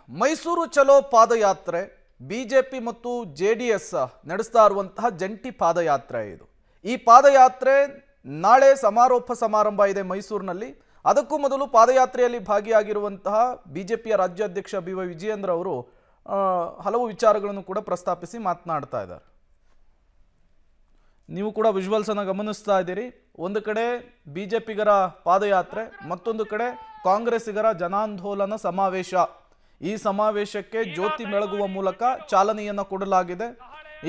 ಮೈಸೂರು ಚಲೋ ಪಾದಯಾತ್ರೆ ಬಿಜೆಪಿ ಮತ್ತು ಜೆಡಿಎಸ್ ನಡೆಸ್ತಾ ಇರುವಂತಹ ಜಂಟಿ ಪಾದಯಾತ್ರೆ ಇದು. ಈ ಪಾದಯಾತ್ರೆ ನಾಳೆ ಸಮಾರೋಪ ಸಮಾರಂಭ ಇದೆ ಮೈಸೂರಿನಲ್ಲಿ. ಅದಕ್ಕೂ ಮೊದಲು ಪಾದಯಾತ್ರೆಯಲ್ಲಿ ಭಾಗಿಯಾಗಿರುವಂತಹ ಬಿಜೆಪಿಯ ರಾಜ್ಯಾಧ್ಯಕ್ಷ ಬಿ.ವೈ. ವಿಜಯೇಂದ್ರ ಅವರು ಹಲವು ವಿಚಾರಗಳನ್ನು ಕೂಡ ಪ್ರಸ್ತಾಪಿಸಿ ಮಾತನಾಡ್ತಾ ಇದ್ದಾರೆ. ನೀವು ಕೂಡ ವಿಜುವಲ್ಸ್ ಅನ್ನು ಗಮನಿಸ್ತಾ ಇದ್ದೀರಿ. ಒಂದು ಕಡೆ ಬಿಜೆಪಿಗರ ಪಾದಯಾತ್ರೆ, ಮತ್ತೊಂದು ಕಡೆ ಕಾಂಗ್ರೆಸ್ಸಿಗರ ಜನಾಂದೋಲನ ಸಮಾವೇಶ. ಈ ಸಮಾವೇಶಕ್ಕೆ ಜ್ಯೋತಿ ಬೆಳಗುವ ಮೂಲಕ ಚಾಲನೆಯನ್ನು ಕೊಡಲಾಗಿದೆ.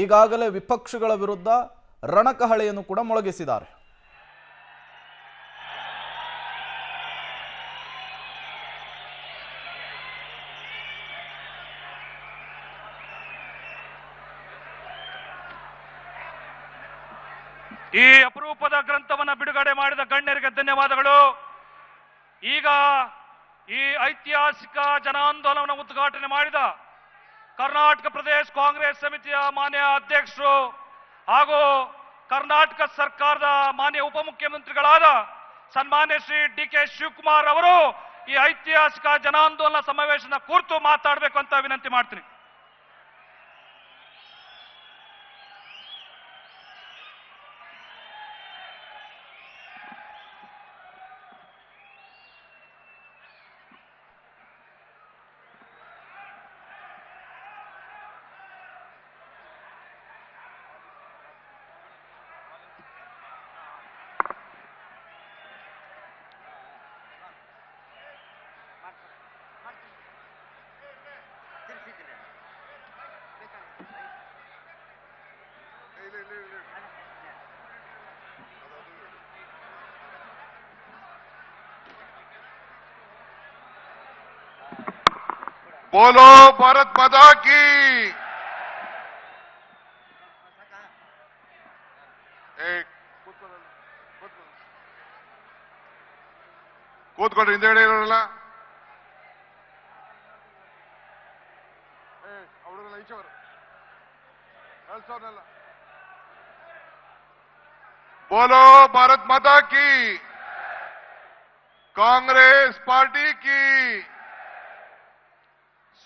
ಈಗಾಗಲೇ ವಿಪಕ್ಷಗಳ ವಿರುದ್ಧ ರಣಕಹಳೆಯನ್ನು ಕೂಡ ಮೊಳಗಿಸಿದ್ದಾರೆ. ಈ ಅಪರೂಪದ ಗ್ರಂಥವನ್ನ ಬಿಡುಗಡೆ ಮಾಡಿದ ಗಣ್ಯರಿಗೆ ಧನ್ಯವಾದಗಳು. ಈಗ ಈ ಐತಿಹಾಸಿಕ ಜನಾಂದೋಲನ ಉದ್ಘಾಟನೆ ಮಾಡಿದ ಕರ್ನಾಟಕ ಪ್ರದೇಶ ಕಾಂಗ್ರೆಸ್ ಸಮಿತಿಯ ಮಾನ್ಯ ಅಧ್ಯಕ್ಷರು ಹಾಗೂ ಕರ್ನಾಟಕ ಸರ್ಕಾರದ ಮಾನ್ಯ ಉಪಮುಖ್ಯಮಂತ್ರಿಗಳಾದ ಸನ್ಮಾನ್ಯ ಶ್ರೀ ಡಿ.ಕೆ. ಶಿವಕುಮಾರ್ ಅವರು ಈ ಐತಿಹಾಸಿಕ ಜನಾಂದೋಲನ ಸಮಾವೇಶನ ಕುರಿತು ಮಾತಾಡಬೇಕು ಅಂತ ವಿನಂತಿ ಮಾಡ್ತೀನಿ. बोलो भारत माता की। ಕೂತ್ಕೊಳ್ರಿ, ಹಿಂದೆ ಇರೋಲ್ಲ ಅವರೆಲ್ಲ ಈಚೆವರು ಹೇಳ್ಸೋನೆಲ್ಲ. बोलो भारत माता की, कांग्रेस पार्टी की,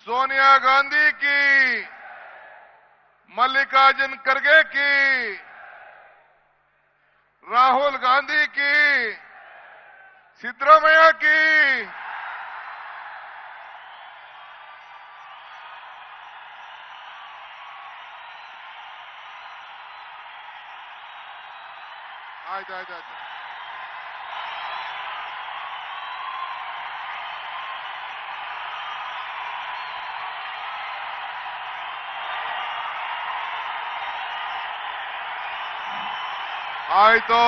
सोनिया गांधी की, मल्लिकार्जुन खड़गे की, राहुल गांधी की, सिद्धरामैया की, ಆಯ್ತು ಆಯ್ತು ಆಯ್ತು ಆಯ್ತು.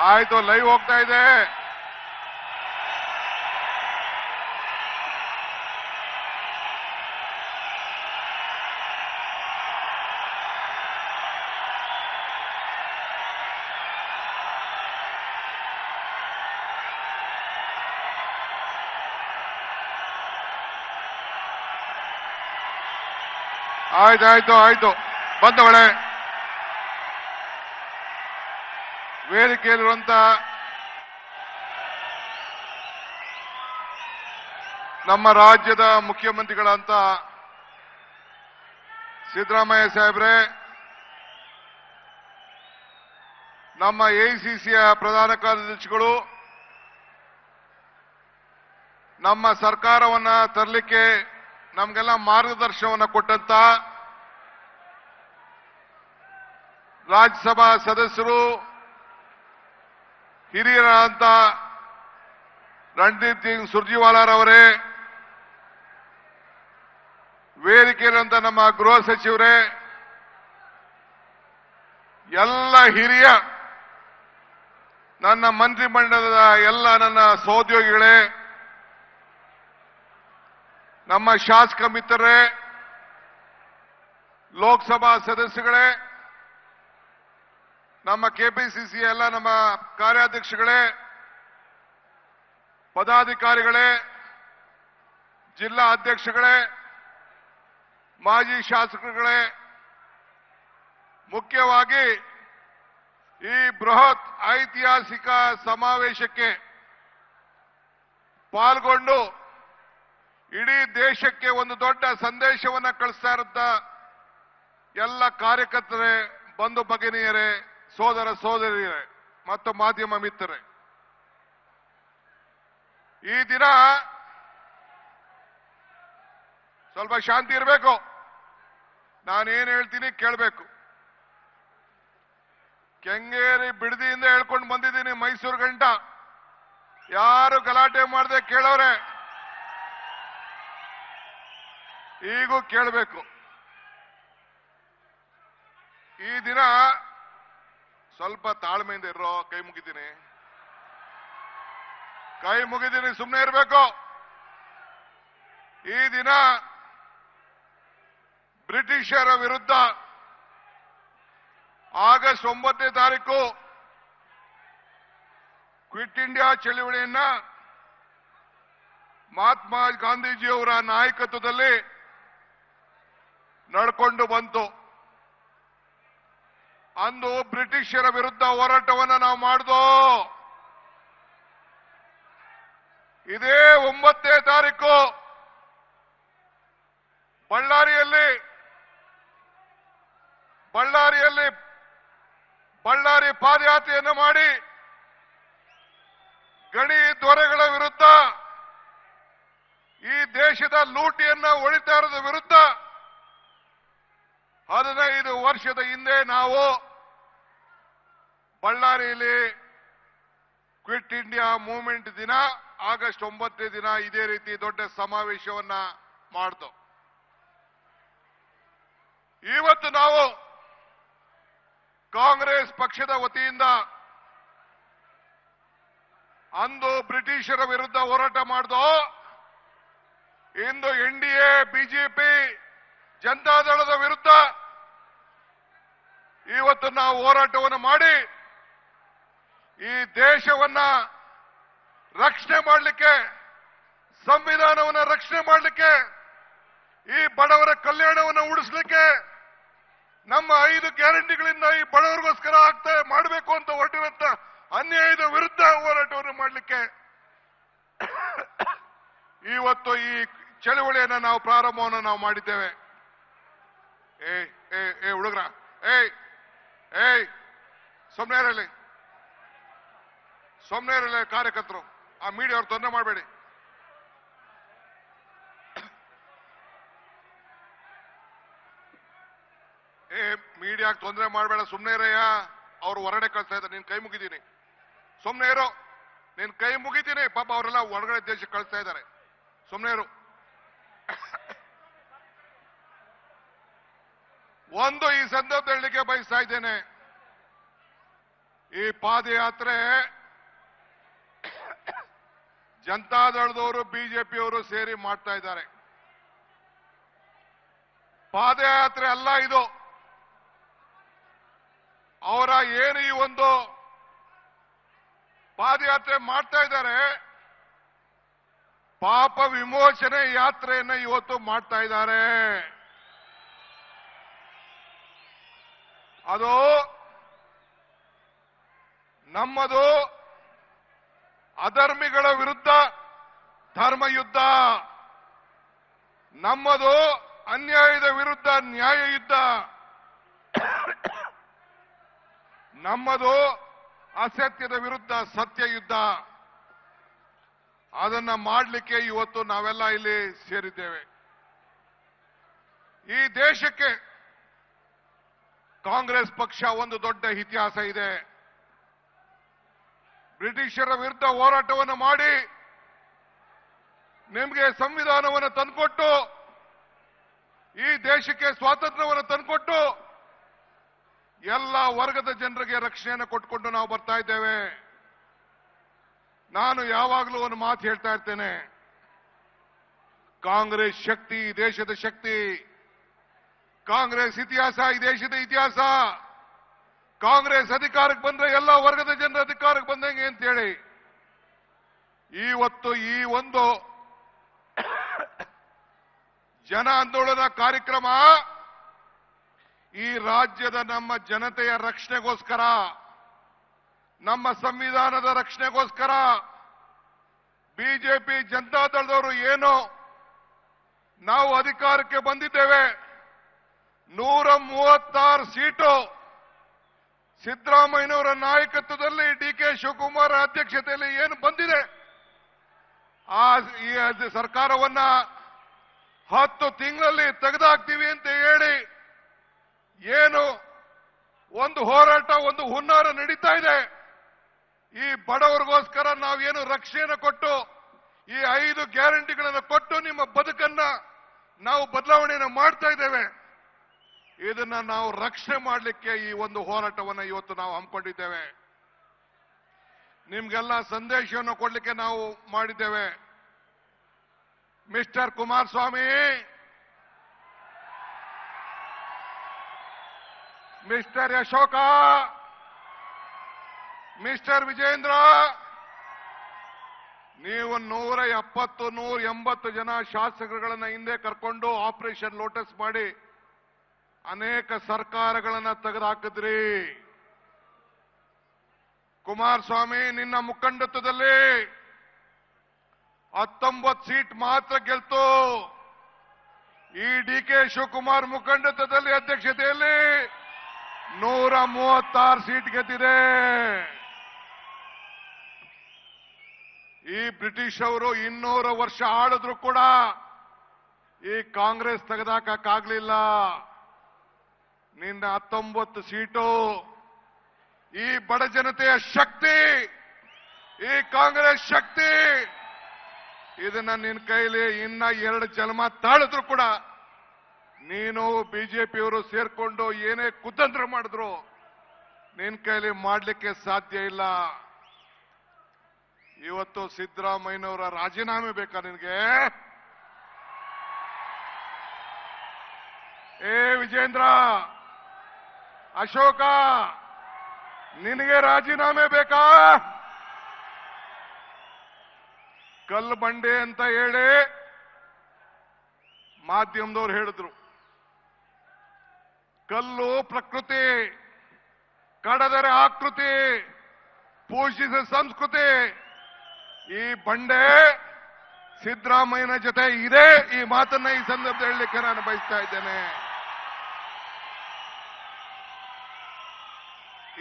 ಆಯ್ತು, ಲೈವ್ ಹೋಗ್ತಾ ಇದೆ. ಆಯ್ತಾಯ್ತು ಆಯ್ತು, ಬಂದವಳೆ. ವೇದಿಕೆಯಲ್ಲಿರುವಂತ ನಮ್ಮ ರಾಜ್ಯದ ಮುಖ್ಯಮಂತ್ರಿಗಳಂತ ಸಿದ್ದರಾಮಯ್ಯ ಸಾಹೇಬ್ರೆ, ನಮ್ಮ ಎಐಸಿಸಿಯ ಪ್ರಧಾನ ಕಾರ್ಯದರ್ಶಿಗಳು, ನಮ್ಮ ಸರ್ಕಾರವನ್ನ ತರಲಿಕ್ಕೆ ನಮಗೆಲ್ಲ ಮಾರ್ಗದರ್ಶನವನ್ನು ಕೊಟ್ಟಂತ ರಾಜ್ಯಸಭಾ ಸದಸ್ಯರು, ಹಿರಿಯರಾದಂತ ರಣದೀಪ್ ಸಿಂಗ್ ಸುರ್ಜಿವಾಲಾರವರೇ, ವೇದಿಕೆಯಲ್ಲಿರುವಂತ ನಮ್ಮ ಗೃಹ ಸಚಿವರೇ, ಎಲ್ಲ ಹಿರಿಯ ನನ್ನ ಮಂತ್ರಿಮಂಡಲದ ಎಲ್ಲ ನನ್ನ ಸಹೋದ್ಯೋಗಿಗಳೇ, ನಮ್ಮ ಶಾಸಕ ಮಿತ್ರರೇ, ಲೋಕಸಭಾ ಸದಸ್ಯಗಳೇ, ನಮ್ಮ ಕೆಪಿಸಿಸಿ ಎಲ್ಲ ನಮ್ಮ ಕಾರ್ಯಾಧ್ಯಕ್ಷಗಳೇ, ಪದಾಧಿಕಾರಿಗಳೇ, ಜಿಲ್ಲಾ ಅಧ್ಯಕ್ಷಗಳೇ, ಮಾಜಿ ಶಾಸಕರುಗಳೇ, ಮುಖ್ಯವಾಗಿ ಈ ಬೃಹತ್ ಐತಿಹಾಸಿಕ ಸಮಾವೇಶಕ್ಕೆ ಪಾಲ್ಗೊಂಡು ಇಡೀ ದೇಶಕ್ಕೆ ಒಂದು ದೊಡ್ಡ ಸಂದೇಶವನ್ನ ಕಳಿಸ್ತಾ ಇರುತ್ತ ಎಲ್ಲ ಕಾರ್ಯಕರ್ತರೇ, ಬಂಧು ಭಗಿನಿಯರೇ, ಸೋದರ ಸೋದರಿಯರೇ ಮತ್ತು ಮಾಧ್ಯಮ ಮಿತ್ರರೇ, ಈ ದಿನ ಸ್ವಲ್ಪ ಶಾಂತಿ ಇರಬೇಕು. ನಾನೇನ್ ಹೇಳ್ತೀನಿ ಕೇಳಬೇಕು. ಕೆಂಗೇರಿ ಬಿಡದಿಯಿಂದ ಹೇಳ್ಕೊಂಡು ಬಂದಿದ್ದೀನಿ ಮೈಸೂರು ಗಂಟ. ಯಾರು ಗಲಾಟೆ ಮಾಡದೆ ಕೇಳೋರೆ, ಈಗೂ ಕೇಳಬೇಕು. ಈ ದಿನ ಸ್ವಲ್ಪ ತಾಳ್ಮೆಯಿಂದ ಇರೋ, ಕೈ ಮುಗಿದ್ದೀನಿ, ಸುಮ್ಮನೆ ಇರಬೇಕು. ಈ ದಿನ ಬ್ರಿಟಿಷರ ವಿರುದ್ಧ ಆಗಸ್ಟ್ 9ನೇ ತಾರೀಕು ಕ್ವಿಟ್ ಇಂಡಿಯಾ ಚಳವಳಿಯನ್ನ ಮಹಾತ್ಮ ಗಾಂಧೀಜಿಯವರ ನಾಯಕತ್ವದಲ್ಲಿ ನಡ್ಕೊಂಡು ಬಂತು. ಅಂದು ಬ್ರಿಟಿಷರ ವಿರುದ್ಧ ಹೋರಾಟವನ್ನ ನಾವು ಮಾಡಿದೋ. ಇದೇ 9ನೇ ತಾರೀಕು ಬಳ್ಳಾರಿ ಪಾದಯಾತ್ರೆಯನ್ನು ಮಾಡಿ ಗಣಿ ದೊರೆಗಳ ವಿರುದ್ಧ, ಈ ದೇಶದ ಲೂಟಿಯನ್ನ ಹೊಡಿತಾ ಇರೋದ್ರ ವಿರುದ್ಧ 15 ವರ್ಷದ ಹಿಂದೆ ನಾವು ಬಳ್ಳಾರಿಯಲ್ಲಿ ಕ್ವಿಟ್ ಇಂಡಿಯಾ ಮೂವ್ಮೆಂಟ್ ದಿನ ಆಗಸ್ಟ್ 9ನೇ ದಿನ ಇದೇ ರೀತಿ ದೊಡ್ಡ ಸಮಾವೇಶವನ್ನ ಮಾಡ್ದು. ಇವತ್ತು ನಾವು ಕಾಂಗ್ರೆಸ್ ಪಕ್ಷದ ವತಿಯಿಂದ ಅಂದು ಬ್ರಿಟಿಷರ ವಿರುದ್ಧ ಹೋರಾಟ ಮಾಡ್ದೋ, ಇಂದು ಎನ್ಡಿಎ, ಬಿಜೆಪಿ, ಜನತಾದಳದ ವಿರುದ್ಧ ಇವತ್ತು ನಾವು ಹೋರಾಟವನ್ನು ಮಾಡಿ ಈ ದೇಶವನ್ನ ರಕ್ಷಣೆ ಮಾಡಲಿಕ್ಕೆ, ಸಂವಿಧಾನವನ್ನು ರಕ್ಷಣೆ ಮಾಡಲಿಕ್ಕೆ, ಈ ಬಡವರ ಕಲ್ಯಾಣವನ್ನು ಉಳಿಸಲಿಕ್ಕೆ, ನಮ್ಮ 5 ಗ್ಯಾರಂಟಿಗಳಿಂದ ಈ ಬಡವರಿಗೋಸ್ಕರ ಮಾಡಬೇಕು ಅಂತ ಹೊರಟಿರುವಂತ ಅನ್ಯಾಯದ ವಿರುದ್ಧ ಹೋರಾಟವನ್ನು ಮಾಡಲಿಕ್ಕೆ ಇವತ್ತು ಈ ಚಳವಳಿಯನ್ನ ನಾವು ಪ್ರಾರಂಭವನ್ನು ನಾವು ಮಾಡಿದ್ದೇವೆ. ಹುಡುಗ್ರ, ಸೊಮ್ನೇರಲ್ಲಿ ಕಾರ್ಯಕರ್ತರು, ಆ ಮೀಡಿಯಾ ಅವ್ರು ತೊಂದರೆ ಮಾಡಬೇಡಿ. ಮೀಡಿಯಾಗೆ ತೊಂದರೆ ಮಾಡಬೇಡ, ಸುಮ್ನೆ ಇರಯ್ಯ. ಅವ್ರು ಹೊರಗಡೆ ಕಳಿಸ್ತಾ ಇದ್ದಾರೆ, ನೀನ್ ಕೈ ಮುಗಿದೀನಿ, ಸುಮ್ನೆ ಇರೋ, ನೀನ್ ಕೈ ಮುಗಿತೀನಿ. ಪಾಪ ಅವರೆಲ್ಲ ಹೊರಗಡೆ ದೇಶಕ್ಕೆ ಕಳಿಸ್ತಾ ಇದ್ದಾರೆ, ಸುಮ್ನೆ ಇರು. ಒಂದು ಈ ಸಂದರ್ಭ ಹೇಳಲಿಕ್ಕೆ ಬಯಸ್ತಾ ಇದ್ದೇನೆ, ಈ ಪಾದಯಾತ್ರೆ ಜನತಾದಳದವರು, ಬಿಜೆಪಿಯವರು ಸೇರಿ ಮಾಡ್ತಾ ಇದ್ದಾರೆ. ಪಾದಯಾತ್ರೆ ಅಲ್ಲ ಇದು. ಅವರ ಏನು ಈ ಒಂದು ಪಾದಯಾತ್ರೆ ಮಾಡ್ತಾ ಇದ್ದಾರೆ, ಪಾಪ ವಿಮೋಚನೆ ಯಾತ್ರೆಯನ್ನ ಇವತ್ತು ಮಾಡ್ತಾ ಇದ್ದಾರೆ. ಅದು ನಮ್ಮದು ಅಧರ್ಮಿಗಳ ವಿರುದ್ಧ ಧರ್ಮಯುದ್ಧ, ನಮ್ಮದು ಅನ್ಯಾಯದ ವಿರುದ್ಧ ನ್ಯಾಯ ಯುದ್ಧ, ನಮ್ಮದು ಅಸತ್ಯದ ವಿರುದ್ಧ ಸತ್ಯ ಯುದ್ಧ. ಅದನ್ನ ಮಾಡಲಿಕ್ಕೆ ಇವತ್ತು ನಾವೆಲ್ಲ ಇಲ್ಲಿ ಸೇರಿದ್ದೇವೆ. ಈ ದೇಶಕ್ಕೆ ಕಾಂಗ್ರೆಸ್ ಪಕ್ಷ ಒಂದು ದೊಡ್ಡ ಇತಿಹಾಸ ಇದೆ. ಬ್ರಿಟಿಷರ ವಿರುದ್ಧ ಹೋರಾಟವನ್ನು ಮಾಡಿ ನಿಮಗೆ ಸಂವಿಧಾನವನ್ನು ತಂದುಕೊಟ್ಟು, ಈ ದೇಶಕ್ಕೆ ಸ್ವಾತಂತ್ರ್ಯವನ್ನು ತಂದುಕೊಟ್ಟು, ಎಲ್ಲ ವರ್ಗದ ಜನರಿಗೆ ರಕ್ಷಣೆಯನ್ನು ಕೊಟ್ಕೊಂಡು ನಾವು ಬರ್ತಾ ಇದ್ದೇವೆ. ನಾನು ಯಾವಾಗಲೂ ಒಂದು ಮಾತು ಹೇಳ್ತಾ ಇರ್ತೇನೆ, ಕಾಂಗ್ರೆಸ್ ಶಕ್ತಿ ಈ ದೇಶದ ಶಕ್ತಿ, ಕಾಂಗ್ರೆಸ್ ಇತಿಹಾಸ ಈ ದೇಶದ ಇತಿಹಾಸ. ಕಾಂಗ್ರೆಸ್ ಅಧಿಕಾರಕ್ಕೆ ಬಂದ್ರೆ ಎಲ್ಲ ವರ್ಗದ ಜನರ ಅಧಿಕಾರಕ್ಕೆ ಬಂದಂಗೆ ಅಂತ ಹೇಳಿ ಇವತ್ತು ಈ ಒಂದು ಜನ ಆಂದೋಲನ ಕಾರ್ಯಕ್ರಮ ಈ ರಾಜ್ಯದ ನಮ್ಮ ಜನತೆಯ ರಕ್ಷಣೆಗೋಸ್ಕರ, ನಮ್ಮ ಸಂವಿಧಾನದ ರಕ್ಷಣೆಗೋಸ್ಕರ ಬಿಜೆಪಿ ಜನತಾದಳದವರು ಏನು ನಾವು ಅಧಿಕಾರಕ್ಕೆ ಬಂದಿದ್ದೇವೆ, 136 ಸೀಟು ಸಿದ್ದರಾಮಯ್ಯನವರ ನಾಯಕತ್ವದಲ್ಲಿ ಡಿ.ಕೆ. ಶಿವಕುಮಾರ್ ಅಧ್ಯಕ್ಷತೆಯಲ್ಲಿ ಏನು ಬಂದಿದೆ, ಈ ಸರ್ಕಾರವನ್ನ 10 ತಿಂಗಳಲ್ಲಿ ತೆಗೆದಾಕ್ತೀವಿ ಅಂತ ಹೇಳಿ ಏನು ಒಂದು ಹೋರಾಟ, ಒಂದು ಹುನ್ನಾರ ನಡೀತಾ ಇದೆ. ಈ ಬಡವರಿಗೋಸ್ಕರ ನಾವೇನು ರಕ್ಷಣೆಯನ್ನು ಕೊಟ್ಟು ಈ 5 ಗ್ಯಾರಂಟಿಗಳನ್ನು ಕೊಟ್ಟು ನಿಮ್ಮ ಬದುಕನ್ನ ನಾವು ಬದಲಾವಣೆಯನ್ನು ಮಾಡ್ತಾ ಇದ್ದೇವೆ. ಇದನ್ನ ನಾವು ರಕ್ಷಣೆ ಮಾಡಲಿಕ್ಕೆ ಈ ಒಂದು ಹೋರಾಟವನ್ನು ಇವತ್ತು ನಾವು ಹಮ್ಮಿಕೊಂಡಿದ್ದೇವೆ. ನಿಮ್ಗೆಲ್ಲ ಸಂದೇಶವನ್ನು ಕೊಡ್ಲಿಕ್ಕೆ ನಾವು ಮಾಡಿದ್ದೇವೆ. Mister Kumaraswamy, mister Ashoka, mister Vijendra, ನೀವು 170, 180 ಜನ ಶಾಸಕರುಗಳನ್ನ ಹಿಂದೆ ಕರ್ಕೊಂಡು ಆಪರೇಷನ್ ಲೋಟಸ್ ಮಾಡಿ ಅನೇಕ ಸರ್ಕಾರಗಳನ್ನ ತೆಗೆದುಹಾಕಿದ್ರಿ. ಕುಮಾರಸ್ವಾಮಿ, ನಿನ್ನ ಮುಖಂಡತ್ವದಲ್ಲಿ 19 ಸೀಟ್ ಮಾತ್ರ ಗೆಲ್ತು. ಈ ಡಿ.ಕೆ. ಶಿವಕುಮಾರ್ ಮುಖಂಡತ್ವದಲ್ಲಿ ಅಧ್ಯಕ್ಷತೆಯಲ್ಲಿ 136 ಸೀಟ್ ಗೆದ್ದಿದೆ. ಈ ಬ್ರಿಟಿಷ್ ಅವರು 200 ವರ್ಷ ಆಳಿದ್ರು ಕೂಡ ಈ ಕಾಂಗ್ರೆಸ್ ತೆಗೆದಾಕಕ್ಕಾಗ್ಲಿಲ್ಲ. ನಿನ್ನ 19 ಸೀಟು ಈ ಬಡ ಜನತೆಯ ಶಕ್ತಿ, ಈ ಕಾಂಗ್ರೆಸ್ ಶಕ್ತಿ. ಇದನ್ನ ನಿನ್ನ ಕೈಲಿ ಇನ್ನ 2 ಜನ್ಮ ತಾಳಿದ್ರು ಕೂಡ ನೀನು ಬಿಜೆಪಿಯವರು ಸೇರ್ಕೊಂಡು ಏನೇ ಕುತಂತ್ರ ಮಾಡಿದ್ರು ನಿನ್ನ ಕೈಲಿ ಮಾಡ್ಲಿಕ್ಕೆ ಸಾಧ್ಯ ಇಲ್ಲ. ಇವತ್ತು ಸಿದ್ದರಾಮಯ್ಯನವರ ರಾಜೀನಾಮೆ ಬೇಕಾ ನಿನಗೆ? ಏ ವಿಜೇಂದ್ರ, ಅಶೋಕ, ನಿನಗೆ ರಾಜೀನಾಮೆ ಬೇಕಾ? ಕಲ್ಲು ಬಂಡೆ ಅಂತ ಹೇಳಿ ಮಾಧ್ಯಮದವ್ರು ಹೇಳಿದ್ರು. ಕಲ್ಲು ಪ್ರಕೃತಿ, ಕಡದರೆ ಆಕೃತಿ, ಪೂಜಿಸಿದ ಸಂಸ್ಕೃತಿ. ಈ ಬಂಡೆ ಸಿದ್ದರಾಮಯ್ಯನ ಜೊತೆ ಇದೆ. ಈ ಮಾತನ್ನ ಈ ಸಂದರ್ಭದಲ್ಲಿ ಹೇಳಲಿಕ್ಕೆ ನಾನು ಬಯಸ್ತಾ ಇದ್ದೇನೆ.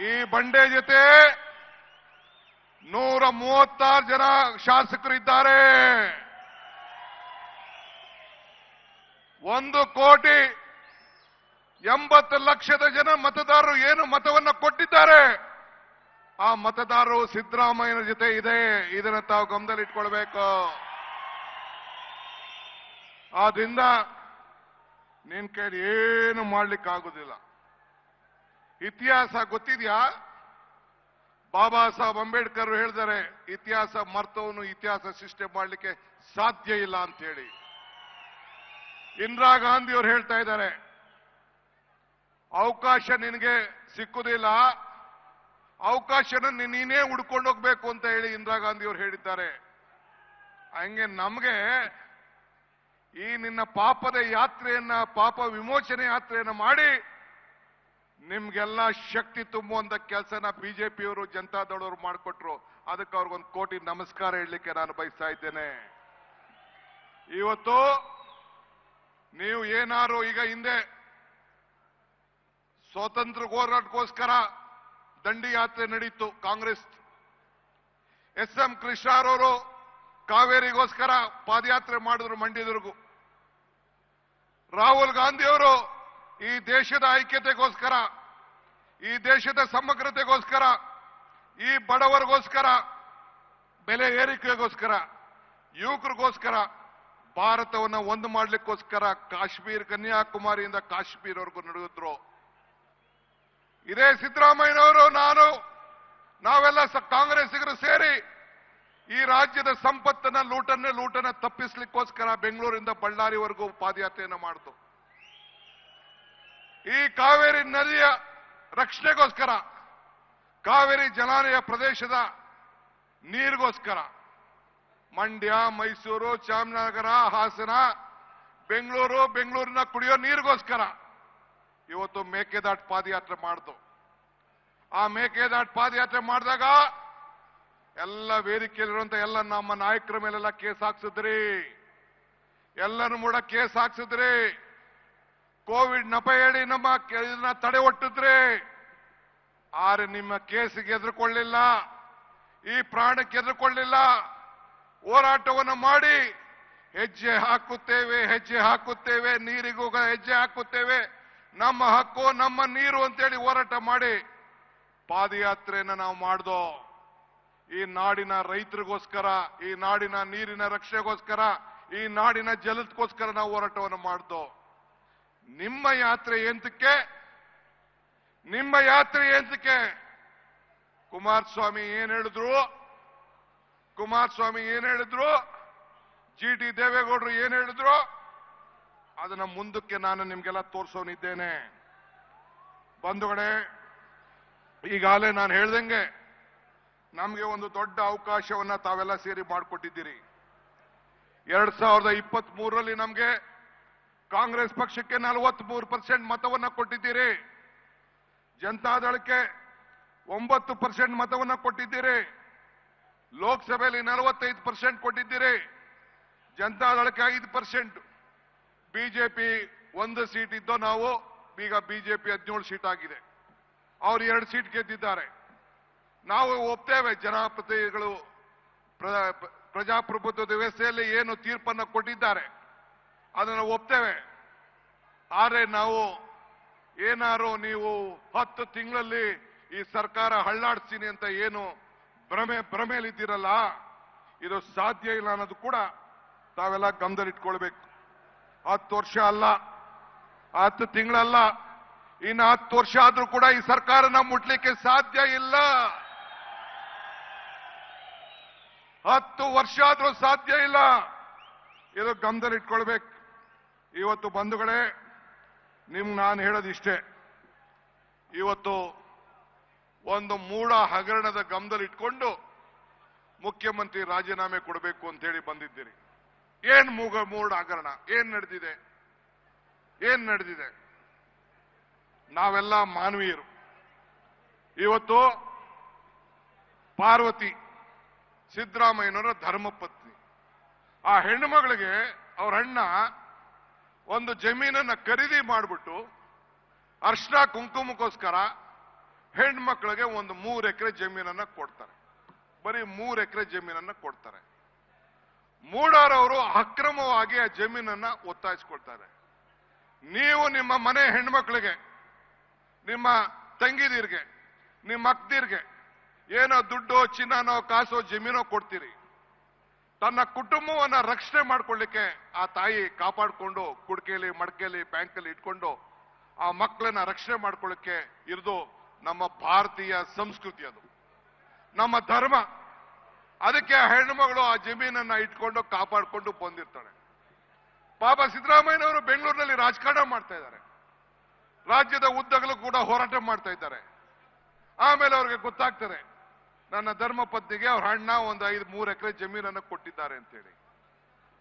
ಈ ಬಂಡೆ ಜೊತೆ 136 ಜನ ಶಾಸಕರು ಇದ್ದಾರೆ. 1,80,00,000 ಜನ ಮತದಾರರು ಏನು ಮತವನ್ನ ಕೊಟ್ಟಿದ್ದಾರೆ, ಆ ಮತದಾರರು ಸಿದ್ದರಾಮಯ್ಯನ ಜೊತೆ ಇದೆ. ಇದನ್ನ ತಾವು ಗಮನದಲ್ಲಿ ಇಟ್ಕೊಳ್ಬೇಕು. ಆದ್ರಿಂದ ನಿನ್ ಕೈಲಿ ಏನು ಮಾಡ್ಲಿಕ್ಕಾಗುದಿಲ್ಲ. ಇತಿಹಾಸ ಗೊತ್ತಿದ್ಯಾ? ಬಾಬಾ ಸಾಹೇಬ್ ಅಂಬೇಡ್ಕರ್ ಹೇಳಿದ್ದಾರೆ, ಇತಿಹಾಸ ಮರ್ತವನು ಇತಿಹಾಸ ಸೃಷ್ಟಿ ಮಾಡಲಿಕ್ಕೆ ಸಾಧ್ಯ ಇಲ್ಲ ಅಂತ ಹೇಳಿ. ಇಂದಿರಾ ಗಾಂಧಿ ಅವರು ಹೇಳ್ತಾ ಇದ್ದಾರೆ, ಅವಕಾಶ ನಿನಗೆ ಸಿಕ್ಕುದಿಲ್ಲ, ಅವಕಾಶನ ನೀನೇ ಹುಡ್ಕೊಂಡು ಹೋಗ್ಬೇಕು ಅಂತ ಹೇಳಿ ಇಂದಿರಾ ಗಾಂಧಿ ಅವರು ಹೇಳಿದ್ದಾರೆ. ಹಂಗೆ ನಮ್ಗೆ ಈ ನಿನ್ನ ಪಾಪದ ಯಾತ್ರೆಯನ್ನ, ಪಾಪ ವಿಮೋಚನೆ ಯಾತ್ರೆಯನ್ನ ಮಾಡಿ ನಿಮ್ಗೆಲ್ಲ ಶಕ್ತಿ ತುಂಬುವಂತ ಕೆಲಸನ ಬಿಜೆಪಿಯವರು, ಜನತಾದಳವರು ಮಾಡಿಕೊಟ್ರು. ಅದಕ್ಕೆ ಅವ್ರಿಗೊಂದು ಕೋಟಿ ನಮಸ್ಕಾರ ಹೇಳಲಿಕ್ಕೆ ನಾನು ಬಯಸ್ತಾ ಇದ್ದೇನೆ. ಇವತ್ತು ನೀವು ಏನಾರು ಈಗ ಹಿಂದೆ ಸ್ವಾತಂತ್ರ್ಯ ಹೋರಾಟಕ್ಕೋಸ್ಕರ ದಂಡಿ ಯಾತ್ರೆ ನಡೀತು ಕಾಂಗ್ರೆಸ್. ಎಸ್.ಎಂ. ಕೃಷ್ಣರವರು ಕಾವೇರಿಗೋಸ್ಕರ ಪಾದಯಾತ್ರೆ ಮಾಡಿದ್ರು ಮಂಡ್ಯದವರೆಗೂ. ರಾಹುಲ್ ಗಾಂಧಿ ಅವರು ಈ ದೇಶದ ಐಕ್ಯತೆಗೋಸ್ಕರ, ಈ ದೇಶದ ಸಮಗ್ರತೆಗೋಸ್ಕರ, ಈ ಬಡವರಿಗೋಸ್ಕರ, ಬೆಲೆ ಏರಿಕೆಗೋಸ್ಕರ, ಯುವಕರಿಗೋಸ್ಕರ ಭಾರತವನ್ನ ಒಂದು ಮಾಡ್ಲಿಕ್ಕೋಸ್ಕರ ಕಾಶ್ಮೀರ್, ಕನ್ಯಾಕುಮಾರಿಯಿಂದ ಕಾಶ್ಮೀರವರೆಗೂ ನಡೆದಿದ್ರು. ಇದೇ ಸಿದ್ದರಾಮಯ್ಯನವರು, ನಾವೆಲ್ಲ ಕಾಂಗ್ರೆಸ್ಸಿಗರು ಸೇರಿ ಈ ರಾಜ್ಯದ ಸಂಪತ್ತನ್ನ ಲೂಟನ್ನ ತಪ್ಪಿಸ್ಲಿಕ್ಕೋಸ್ಕರ ಬೆಂಗಳೂರಿಂದ ಬಳ್ಳಾರಿವರೆಗೂ ಪಾದಯಾತ್ರೆಯನ್ನು ಮಾಡಿತು. ಈ ಕಾವೇರಿ ನದಿಯ ರಕ್ಷಣೆಗೋಸ್ಕರ, ಕಾವೇರಿ ಜಲಾನಯ ಪ್ರದೇಶದ ನೀರಿಗೋಸ್ಕರ ಮಂಡ್ಯ, ಮೈಸೂರು, ಚಾಮರಾಜನಗರ, ಹಾಸನ, ಬೆಂಗಳೂರಿನ ಕುಡಿಯೋ ನೀರಿಗೋಸ್ಕರ ಇವತ್ತು ಮೇಕೆದಾಟು ಪಾದಯಾತ್ರೆ ಮಾಡ್ದು. ಆ ಮೇಕೆದಾಟು ಪಾದಯಾತ್ರೆ ಮಾಡಿದಾಗ ಎಲ್ಲ ವೇದಿಕೆಯಲ್ಲಿರುವಂತ ಎಲ್ಲ ನಮ್ಮ ನಾಯಕರ ಮೇಲೆಲ್ಲ ಕೇಸ್ ಹಾಕ್ಸಿದ್ರಿ, ಎಲ್ಲರೂ ಕೂಡ ಕೇಸ್ ಹಾಕ್ಸಿದ್ರಿ. ಕೋವಿಡ್ ನೆಪ ಹೇಳಿ ನಮ್ಮ ಇದನ್ನ ತಡೆ ಒಟ್ಟಿದ್ರಿ. ಆದ್ರೆ ನಿಮ್ಮ ಕೇಸಿಗೆ ಎದುರುಕೊಳ್ಳಿಲ್ಲ, ಈ ಪ್ರಾಣಕ್ಕೆ ಎದುರುಕೊಳ್ಳಿಲ್ಲ. ಹೋರಾಟವನ್ನು ಮಾಡಿ ಹೆಜ್ಜೆ ಹಾಕುತ್ತೇವೆ, ನೀರಿಗೂ ಹೆಜ್ಜೆ ಹಾಕುತ್ತೇವೆ, ನಮ್ಮ ಹಕ್ಕು ನಮ್ಮ ನೀರು ಅಂತೇಳಿ ಹೋರಾಟ ಮಾಡಿ ಪಾದಯಾತ್ರೆಯನ್ನ ನಾವು ಮಾಡ್ದೋ. ಈ ನಾಡಿನ ರೈತರಿಗೋಸ್ಕರ, ಈ ನಾಡಿನ ನೀರಿನ ರಕ್ಷಣೆಗೋಸ್ಕರ, ಈ ನಾಡಿನ ಜಲದಗೋಸ್ಕರ ನಾವು ಹೋರಾಟವನ್ನು ಮಾಡ್ದೋ. ನಿಮ್ಮ ಯಾತ್ರೆ ಎಂತಕ್ಕೆ? ಕುಮಾರಸ್ವಾಮಿ ಏನ್ ಹೇಳಿದ್ರು, GT ದೇವೇಗೌಡರು ಏನ್ ಹೇಳಿದ್ರು, ಅದನ್ನ ಮುಂದಕ್ಕೆ ನಾನು ನಿಮ್ಗೆಲ್ಲ ತೋರಿಸೋನಿದ್ದೇನೆ. ಬಂಧುಗಳೇ, ಈಗಾಗಲೇ ನಾನು ಹೇಳ್ದಂಗೆ ನಮ್ಗೆ ಒಂದು ದೊಡ್ಡ ಅವಕಾಶವನ್ನ ತಾವೆಲ್ಲ ಸೇರಿ ಮಾಡಿಕೊಟ್ಟಿದ್ದೀರಿ. 2023ರಲ್ಲಿ ನಮ್ಗೆ ಕಾಂಗ್ರೆಸ್ ಪಕ್ಷಕ್ಕೆ 43% ಮತವನ್ನ ಕೊಟ್ಟಿದ್ದೀರಿ, ಜನತಾದಳಕ್ಕೆ 9% ಮತವನ್ನ ಕೊಟ್ಟಿದ್ದೀರಿ, ಲೋಕಸಭೆಯಲ್ಲಿ 45% ಕೊಟ್ಟಿದ್ದೀರಿ, ಜನತಾದಳಕ್ಕೆ 5%, ಬಿಜೆಪಿ 1 ಸೀಟ್ ಇದ್ದೋ ನಾವು, ಈಗ ಬಿಜೆಪಿ 17 ಸೀಟ್ ಆಗಿದೆ. ಅವ್ರು 2 ಸೀಟ್ ಗೆದ್ದಿದ್ದಾರೆ. ನಾವು ಒಪ್ತೇವೆ, ಜನಪ್ರತಿನಿಧಿಗಳು ಪ್ರಜಾಪ್ರಭುತ್ವದ ವ್ಯವಸ್ಥೆಯಲ್ಲಿ ಏನು ತೀರ್ಪನ್ನು ಕೊಟ್ಟಿದ್ದಾರೆ ಅದನ್ನು ಒಪ್ತೇವೆ. ಆದರೆ ನಾವು ಏನಾರು ನೀವು 10 ತಿಂಗಳಲ್ಲಿ ಈ ಸರ್ಕಾರ ಹಳ್ಳಾಡ್ತೀನಿ ಅಂತ ಏನು ಭ್ರಮೆಯಲ್ಲಿದ್ದೀರಲ್ಲ, ಇದು ಸಾಧ್ಯ ಇಲ್ಲ ಅನ್ನೋದು ಕೂಡ ತಾವೆಲ್ಲ ಗಮನದಲ್ಲಿಟ್ಕೊಳ್ಬೇಕು. 10 ವರ್ಷ ಅಲ್ಲ, 10 ತಿಂಗಳಲ್ಲ, ಇನ್ನು 10 ವರ್ಷ ಆದ್ರೂ ಕೂಡ ಈ ಸರ್ಕಾರನ ಮುಟ್ಲಿಕ್ಕೆ ಸಾಧ್ಯ ಇಲ್ಲ. 10 ವರ್ಷ ಆದ್ರೂ ಸಾಧ್ಯ ಇಲ್ಲ, ಇದು ಗಮನದಲ್ಲಿಟ್ಕೊಳ್ಬೇಕು. ಇವತ್ತು ಬಂಧುಗಳೇ, ನಾನು ಹೇಳೋದಿಷ್ಟೇ, ಇವತ್ತು ಒಂದು ಮೂಢ ಹಗರಣದ ಗಮನದಲ್ಲಿಟ್ಕೊಂಡು ಮುಖ್ಯಮಂತ್ರಿ ರಾಜೀನಾಮೆ ಕೊಡಬೇಕು ಅಂತ ಹೇಳಿ ಬಂದಿದ್ದೀರಿ. ಏನ್ ಮೂಢ ಹಗರಣ, ಏನ್ ನಡೆದಿದೆ? ನಾವೆಲ್ಲ ಮಾನವೀಯರು. ಇವತ್ತು ಪಾರ್ವತಿ ಸಿದ್ದರಾಮಯ್ಯನವರ ಧರ್ಮಪತ್ನಿ, ಆ ಹೆಣ್ಣು ಮಗಳಿಗೆ ಅವ್ರ ಅಣ್ಣ ಒಂದು ಜಮೀನನ್ನ ಖರೀದಿ ಮಾಡಿಬಿಟ್ಟು ಅರ್ಶನ ಕುಂಕುಮಕ್ಕೋಸ್ಕರ ಹೆಣ್ಮಕ್ಳಿಗೆ ಒಂದು 3 ಎಕರೆ ಜಮೀನನ್ನ ಕೊಡ್ತಾರೆ. ಬರೀ 3 ಎಕರೆ ಜಮೀನನ್ನ ಕೊಡ್ತಾರೆ. ಮೂಡಾರವರು ಅಕ್ರಮವಾಗಿ ಆ ಜಮೀನನ್ನ ಒತ್ತಾಯಿಸ್ಕೊಳ್ತಾರೆ. ನೀವು ನಿಮ್ಮ ಮನೆ ಹೆಣ್ಮಕ್ಳಿಗೆ, ನಿಮ್ಮ ತಂಗಿದೀರ್ಗೆ, ನಿಮ್ಮ ಅಕ್ಕದಿರ್ಗೆ ಏನೋ ದುಡ್ಡು, ಚಿನ್ನನೋ, ಕಾಸೋ, ಜಮೀನೋ ಕೊಡ್ತೀರಿ. ತನ್ನ ಕುಟುಂಬವನ್ನ ರಕ್ಷಣೆ ಮಾಡ್ಕೊಳ್ಳಿಕ್ಕೆ ಆ ತಾಯಿ ಕಾಪಾಡಿಕೊಂಡು ಕುಡ್ಕೆಯಲ್ಲಿ, ಮಡಕೆಯಲ್ಲಿ, ಬ್ಯಾಂಕಲ್ಲಿ ಇಟ್ಕೊಂಡು ಆ ಮಕ್ಕಳನ್ನ ರಕ್ಷಣೆ ಮಾಡ್ಕೊಳ್ಳಿಕ್ಕೆ ಇರೋದು ನಮ್ಮ ಭಾರತೀಯ ಸಂಸ್ಕೃತಿ, ಅದು ನಮ್ಮ ಧರ್ಮ. ಅದಕ್ಕೆ ಆ ಹೆಣ್ಣುಮಗಳು ಆ ಜಮೀನನ್ನ ಇಟ್ಕೊಂಡು ಕಾಪಾಡಿಕೊಂಡು ಬಂದಿರ್ತಾಳೆ. ಪಾಪ ಸಿದ್ದರಾಮಯ್ಯನವರು ಬೆಂಗಳೂರಿನಲ್ಲಿ ರಾಜಕಾರಣ ಮಾಡ್ತಾ ಇದ್ದಾರೆ, ರಾಜ್ಯದ ಉದ್ದಗಲೂ ಕೂಡ ಹೋರಾಟ ಮಾಡ್ತಾ ಇದ್ದಾರೆ. ಆಮೇಲೆ ಅವ್ರಿಗೆ ಗೊತ್ತಾಗ್ತದೆ, ನನ್ನ ಧರ್ಮಪತ್ನಿಗೆ ಅವ್ರ ಅಣ್ಣ ಒಂದು 3 ಎಕರೆ ಜಮೀನನ್ನು ಕೊಟ್ಟಿದ್ದಾರೆ ಅಂತೇಳಿ.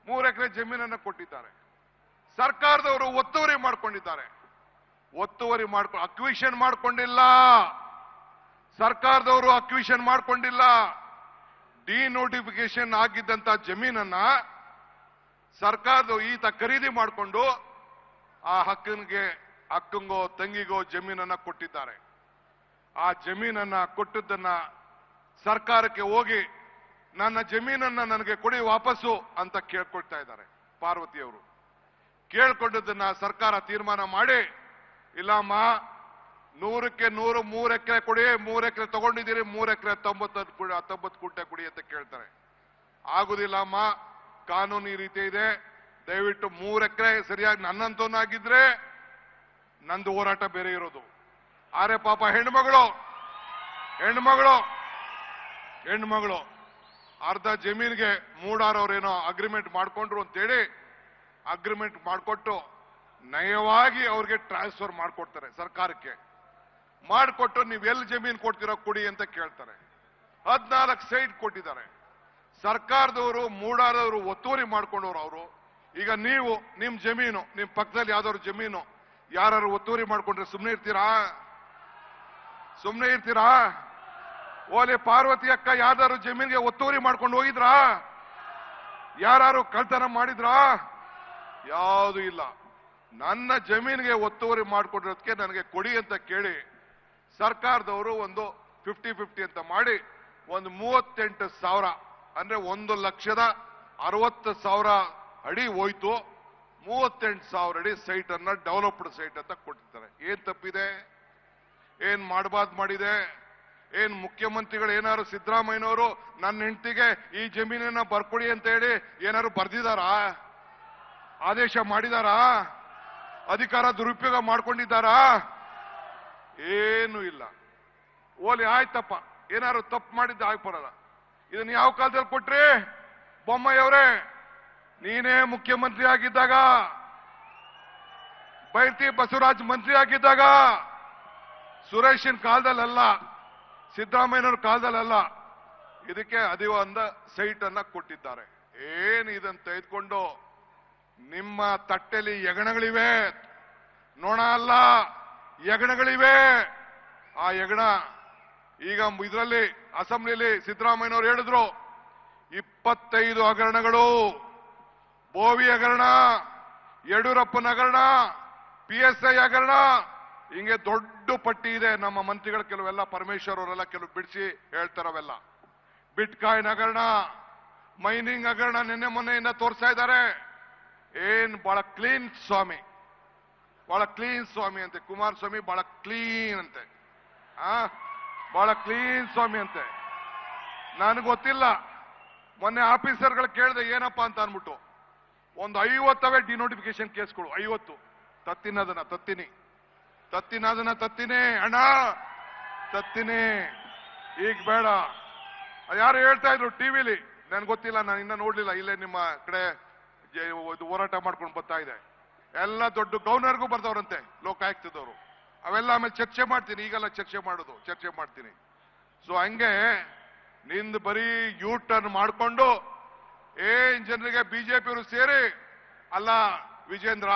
3 ಎಕರೆ ಜಮೀನನ್ನು ಕೊಟ್ಟಿದ್ದಾರೆ. ಸರ್ಕಾರದವರು ಒತ್ತುವರಿ ಮಾಡ್ಕೊಂಡಿದ್ದಾರೆ. ಅಕ್ವಿಷನ್ ಮಾಡ್ಕೊಂಡಿಲ್ಲ. ಸರ್ಕಾರದವರು ಅಕ್ವಿಷನ್ ಮಾಡ್ಕೊಂಡಿಲ್ಲ. ಡಿನೋಟಿಫಿಕೇಶನ್ ಆಗಿದ್ದಂತ ಜಮೀನನ್ನ ಸರ್ಕಾರದ ಈತ ಖರೀದಿ ಮಾಡಿಕೊಂಡು ಆ ಅಕ್ಕಂಗೋ ತಂಗಿಗೋ ಜಮೀನನ್ನ ಕೊಟ್ಟಿದ್ದಾರೆ. ಆ ಜಮೀನನ್ನ ಕೊಟ್ಟದ್ದನ್ನ ಸರ್ಕಾರಕ್ಕೆ ಹೋಗಿ ನನ್ನ ಜಮೀನನ್ನ ನನಗೆ ಕೊಡಿ ವಾಪಸ್ಸು ಅಂತ ಕೇಳ್ಕೊಳ್ತಾ ಇದ್ದಾರೆ ಪಾರ್ವತಿಯವರು. ಕೇಳ್ಕೊಂಡದನ್ನ ಸರ್ಕಾರ ತೀರ್ಮಾನ ಮಾಡಿ, ಇಲ್ಲಮ್ಮ 100ಕ್ಕೆ 100 3 ಎಕರೆ ಕೊಡಿ, 3 ಎಕರೆ ತಗೊಂಡಿದ್ದೀರಿ, 3 ಎಕರೆ 19 ಕುಂಟೆ ಕೊಡಿ ಅಂತ ಕೇಳ್ತಾರೆ. ಆಗುದಿಲ್ಲ ಅಮ್ಮ, ಕಾನೂನು ಈ ರೀತಿ ಇದೆ, ದಯವಿಟ್ಟು 3 ಎಕರೆ ಸರಿಯಾಗಿ ನನ್ನಂತವನಾಗಿದ್ರೆ ನಂದು ಹೋರಾಟ ಬೇರೆ ಇರೋದು. ಆದ್ರೆ ಪಾಪ ಹೆಣ್ಮಗಳು ಅರ್ಧ ಜಮೀನಿಗೆ ಮೂಡಾರವ್ರೇನೋ ಅಗ್ರಿಮೆಂಟ್ ಮಾಡ್ಕೊಂಡ್ರು ಅಂತೇಳಿ ಅಗ್ರಿಮೆಂಟ್ ಮಾಡಿಕೊಟ್ಟು ನಯವಾಗಿ ಅವ್ರಿಗೆ ಟ್ರಾನ್ಸ್ಫರ್ ಮಾಡ್ಕೊಡ್ತಾರೆ ಸರ್ಕಾರಕ್ಕೆ. ಮಾಡಿಕೊಟ್ಟು ನೀವು ಎಲ್ಲಿ ಜಮೀನು ಕೊಡ್ತೀರೋ ಕೊಡಿ ಅಂತ ಕೇಳ್ತಾರೆ. 14 ಸೈಟ್ ಕೊಟ್ಟಿದ್ದಾರೆ. ಸರ್ಕಾರದವರು ಮೂಡಾದವರು ಒತ್ತುವರಿ ಮಾಡ್ಕೊಂಡವ್ರು ಅವರು. ಈಗ ನೀವು ನಿಮ್ ಜಮೀನು, ನಿಮ್ ಪಕ್ಕದಲ್ಲಿ ಯಾವ್ದಾದ್ರು ಜಮೀನು ಯಾರು ಒತ್ತುವರಿ ಮಾಡ್ಕೊಂಡ್ರೆ ಸುಮ್ನೆ ಇರ್ತೀರಾ? ಸುಮ್ನೆ ಇರ್ತೀರಾ? ಓಲೆ ಪಾರ್ವತಿ ಅಕ್ಕ ಯಾವ್ದಾದ್ರು ಜಮೀನ್ಗೆ ಒತ್ತುವರಿ ಮಾಡ್ಕೊಂಡು ಹೋಗಿದ್ರಾ? ಯಾರು ಕಳ್ತನ ಮಾಡಿದ್ರಾ? ಯಾವುದು ಇಲ್ಲ. ನನ್ನ ಜಮೀನಿಗೆ ಒತ್ತುವರಿ ಮಾಡ್ಕೊಂಡಿರೋದಕ್ಕೆ ನನಗೆ ಕೊಡಿ ಅಂತ ಕೇಳಿ ಸರ್ಕಾರದವರು ಒಂದು 50-50 ಅಂತ ಮಾಡಿ ಒಂದು 38,000 ಅಂದ್ರೆ 1,60,000 ಅಡಿ ಹೋಯ್ತು. 38,000 ಅಡಿ ಸೈಟ್ ಅನ್ನ ಡೆವಲಪ್ಡ್ ಸೈಟ್ ಅಂತ ಕೊಟ್ಟಿರ್ತಾರೆ. ಏನ್ ತಪ್ಪಿದೆ? ಏನ್ ಮಾಡಬಾರ್ದು ಮಾಡಿದೆ? ಏನ್ ಮುಖ್ಯಮಂತ್ರಿಗಳು ಏನಾದ್ರು ಸಿದ್ದರಾಮಯ್ಯನವರು ನನ್ನ ಹೆಂಡತಿಗೆ ಈ ಜಮೀನನ್ನ ಬರ್ಕೊಡಿ ಅಂತ ಹೇಳಿ ಏನಾದ್ರು ಬರ್ದಿದಾರಾ? ಆದೇಶ ಮಾಡಿದಾರಾ? ಅಧಿಕಾರ ದುರುಪಯೋಗ ಮಾಡ್ಕೊಂಡಿದ್ದಾರಾ? ಏನು ಇಲ್ಲ. ಓಲಿ ಆಯ್ತಪ್ಪ, ಏನಾದ್ರು ತಪ್ಪು ಮಾಡಿದ್ದ ಆಗ್ಬರಲ್ಲ. ಇದನ್ನ ಯಾವ ಕಾಲದಲ್ಲಿ ಕೊಟ್ರಿ? ಬೊಮ್ಮಾಯಿಯವರೇ, ನೀನೇ ಮುಖ್ಯಮಂತ್ರಿ ಆಗಿದ್ದಾಗ, ಬೈರತಿ ಬಸವರಾಜ್ ಮಂತ್ರಿ ಆಗಿದ್ದಾಗ, ಸುರೇಶನ್ ಕಾಲದಲ್ಲ, ಸಿದ್ದರಾಮಯ್ಯನವ್ರ ಕಾಲದಲ್ಲ, ಇದಕ್ಕೆ ಅದೇ ಒಂದು ಸೈಟ್ ಅನ್ನ ಕೊಟ್ಟಿದ್ದಾರೆ. ಏನ್ ಇದನ್ನ ತೆಗೆದುಕೊಂಡು ನಿಮ್ಮ ತಟ್ಟೆಲಿ ಯಗಣಗಳಿವೆ, ನೋಣ ಅಲ್ಲ ಯಗಣಗಳಿವೆ. ಆ ಯಗಣ ಈಗ ಇದರಲ್ಲಿ ಅಸೆಂಬ್ಲಿಯಲ್ಲಿ ಸಿದ್ದರಾಮಯ್ಯನವರು ಹೇಳಿದ್ರು 25 ಹಗರಣಗಳು, ಬೋವಿ ಹಗರಣ, ಯಡಿಯೂರಪ್ಪನ ಹಗರಣ, PSI ಹಗರಣ, ಹಿಂಗೆ ದೊಡ್ಡ ಪಟ್ಟಿ ಇದೆ. ನಮ್ಮ ಮಂತ್ರಿಗಳು ಕೆಲವೆಲ್ಲ ಪರಮೇಶ್ವರ್ ಅವರೆಲ್ಲ ಕೆಲವು ಬಿಡಿಸಿ ಹೇಳ್ತಾರವೆಲ್ಲ. ಬಿಟ್ಕಾಯಿನ್ ಹಗರಣ, ಮೈನಿಂಗ್ ಹಗರಣ ನಿನ್ನೆ ಮೊನ್ನೆಯಿಂದ ತೋರಿಸ್ತಾ ಇದ್ದಾರೆ. ಏನ್ ಬಹಳ ಕ್ಲೀನ್ ಸ್ವಾಮಿ, ಬಹಳ ಕ್ಲೀನ್ ಸ್ವಾಮಿ ಅಂತೆ. ಕುಮಾರಸ್ವಾಮಿ ಬಹಳ ಕ್ಲೀನ್ ಅಂತೆ, ಬಹಳ ಕ್ಲೀನ್ ಸ್ವಾಮಿ ಅಂತೆ. ನನಗೆ ಗೊತ್ತಿಲ್ಲ. ಮೊನ್ನೆ ಆಫೀಸರ್ಗಳು ಕೇಳಿದೆ ಏನಪ್ಪಾ ಅಂತ ಅನ್ಬಿಟ್ಟು, ಒಂದು 50 ಡಿನೋಟಿಫಿಕೇಶನ್ ಕೇಸ್ಗಳು, 50 ತತ್ತಿನದನ್ನ ತತ್ತಿನೇ ಅಣ್ಣ, ತತ್ತಿನೇ ಈಗ ಬೇಡ. ಯಾರು ಹೇಳ್ತಾ ಇದ್ರು ಟಿವಿಲಿ, ನನ್ಗೆ ಗೊತ್ತಿಲ್ಲ, ನಾನು ಇನ್ನ ನೋಡ್ಲಿಲ್ಲ. ಇಲ್ಲೇ ನಿಮ್ಮ ಕಡೆ ಹೋರಾಟ ಮಾಡ್ಕೊಂಡು ಬರ್ತಾ ಇದೆ. ಎಲ್ಲ ದೊಡ್ಡ ಗವರ್ನರ್ಗೂ ಬರ್ದವ್ರಂತೆ ಲೋಕಾಯುಕ್ತದವರು. ಅವೆಲ್ಲ ಆಮೇಲೆ ಚರ್ಚೆ ಮಾಡ್ತೀನಿ, ಈಗೆಲ್ಲ ಚರ್ಚೆ ಮಾಡ್ತೀನಿ. ಸೊ ಹಂಗೆ ನಿಂದು ಬರೀ ಯೂ ಟರ್ನ್ ಮಾಡ್ಕೊಂಡು ಜನರಿಗೆ ಬಿಜೆಪಿಯವರು ಸೇರಿ, ಅಲ್ಲ ವಿಜೇಂದ್ರ,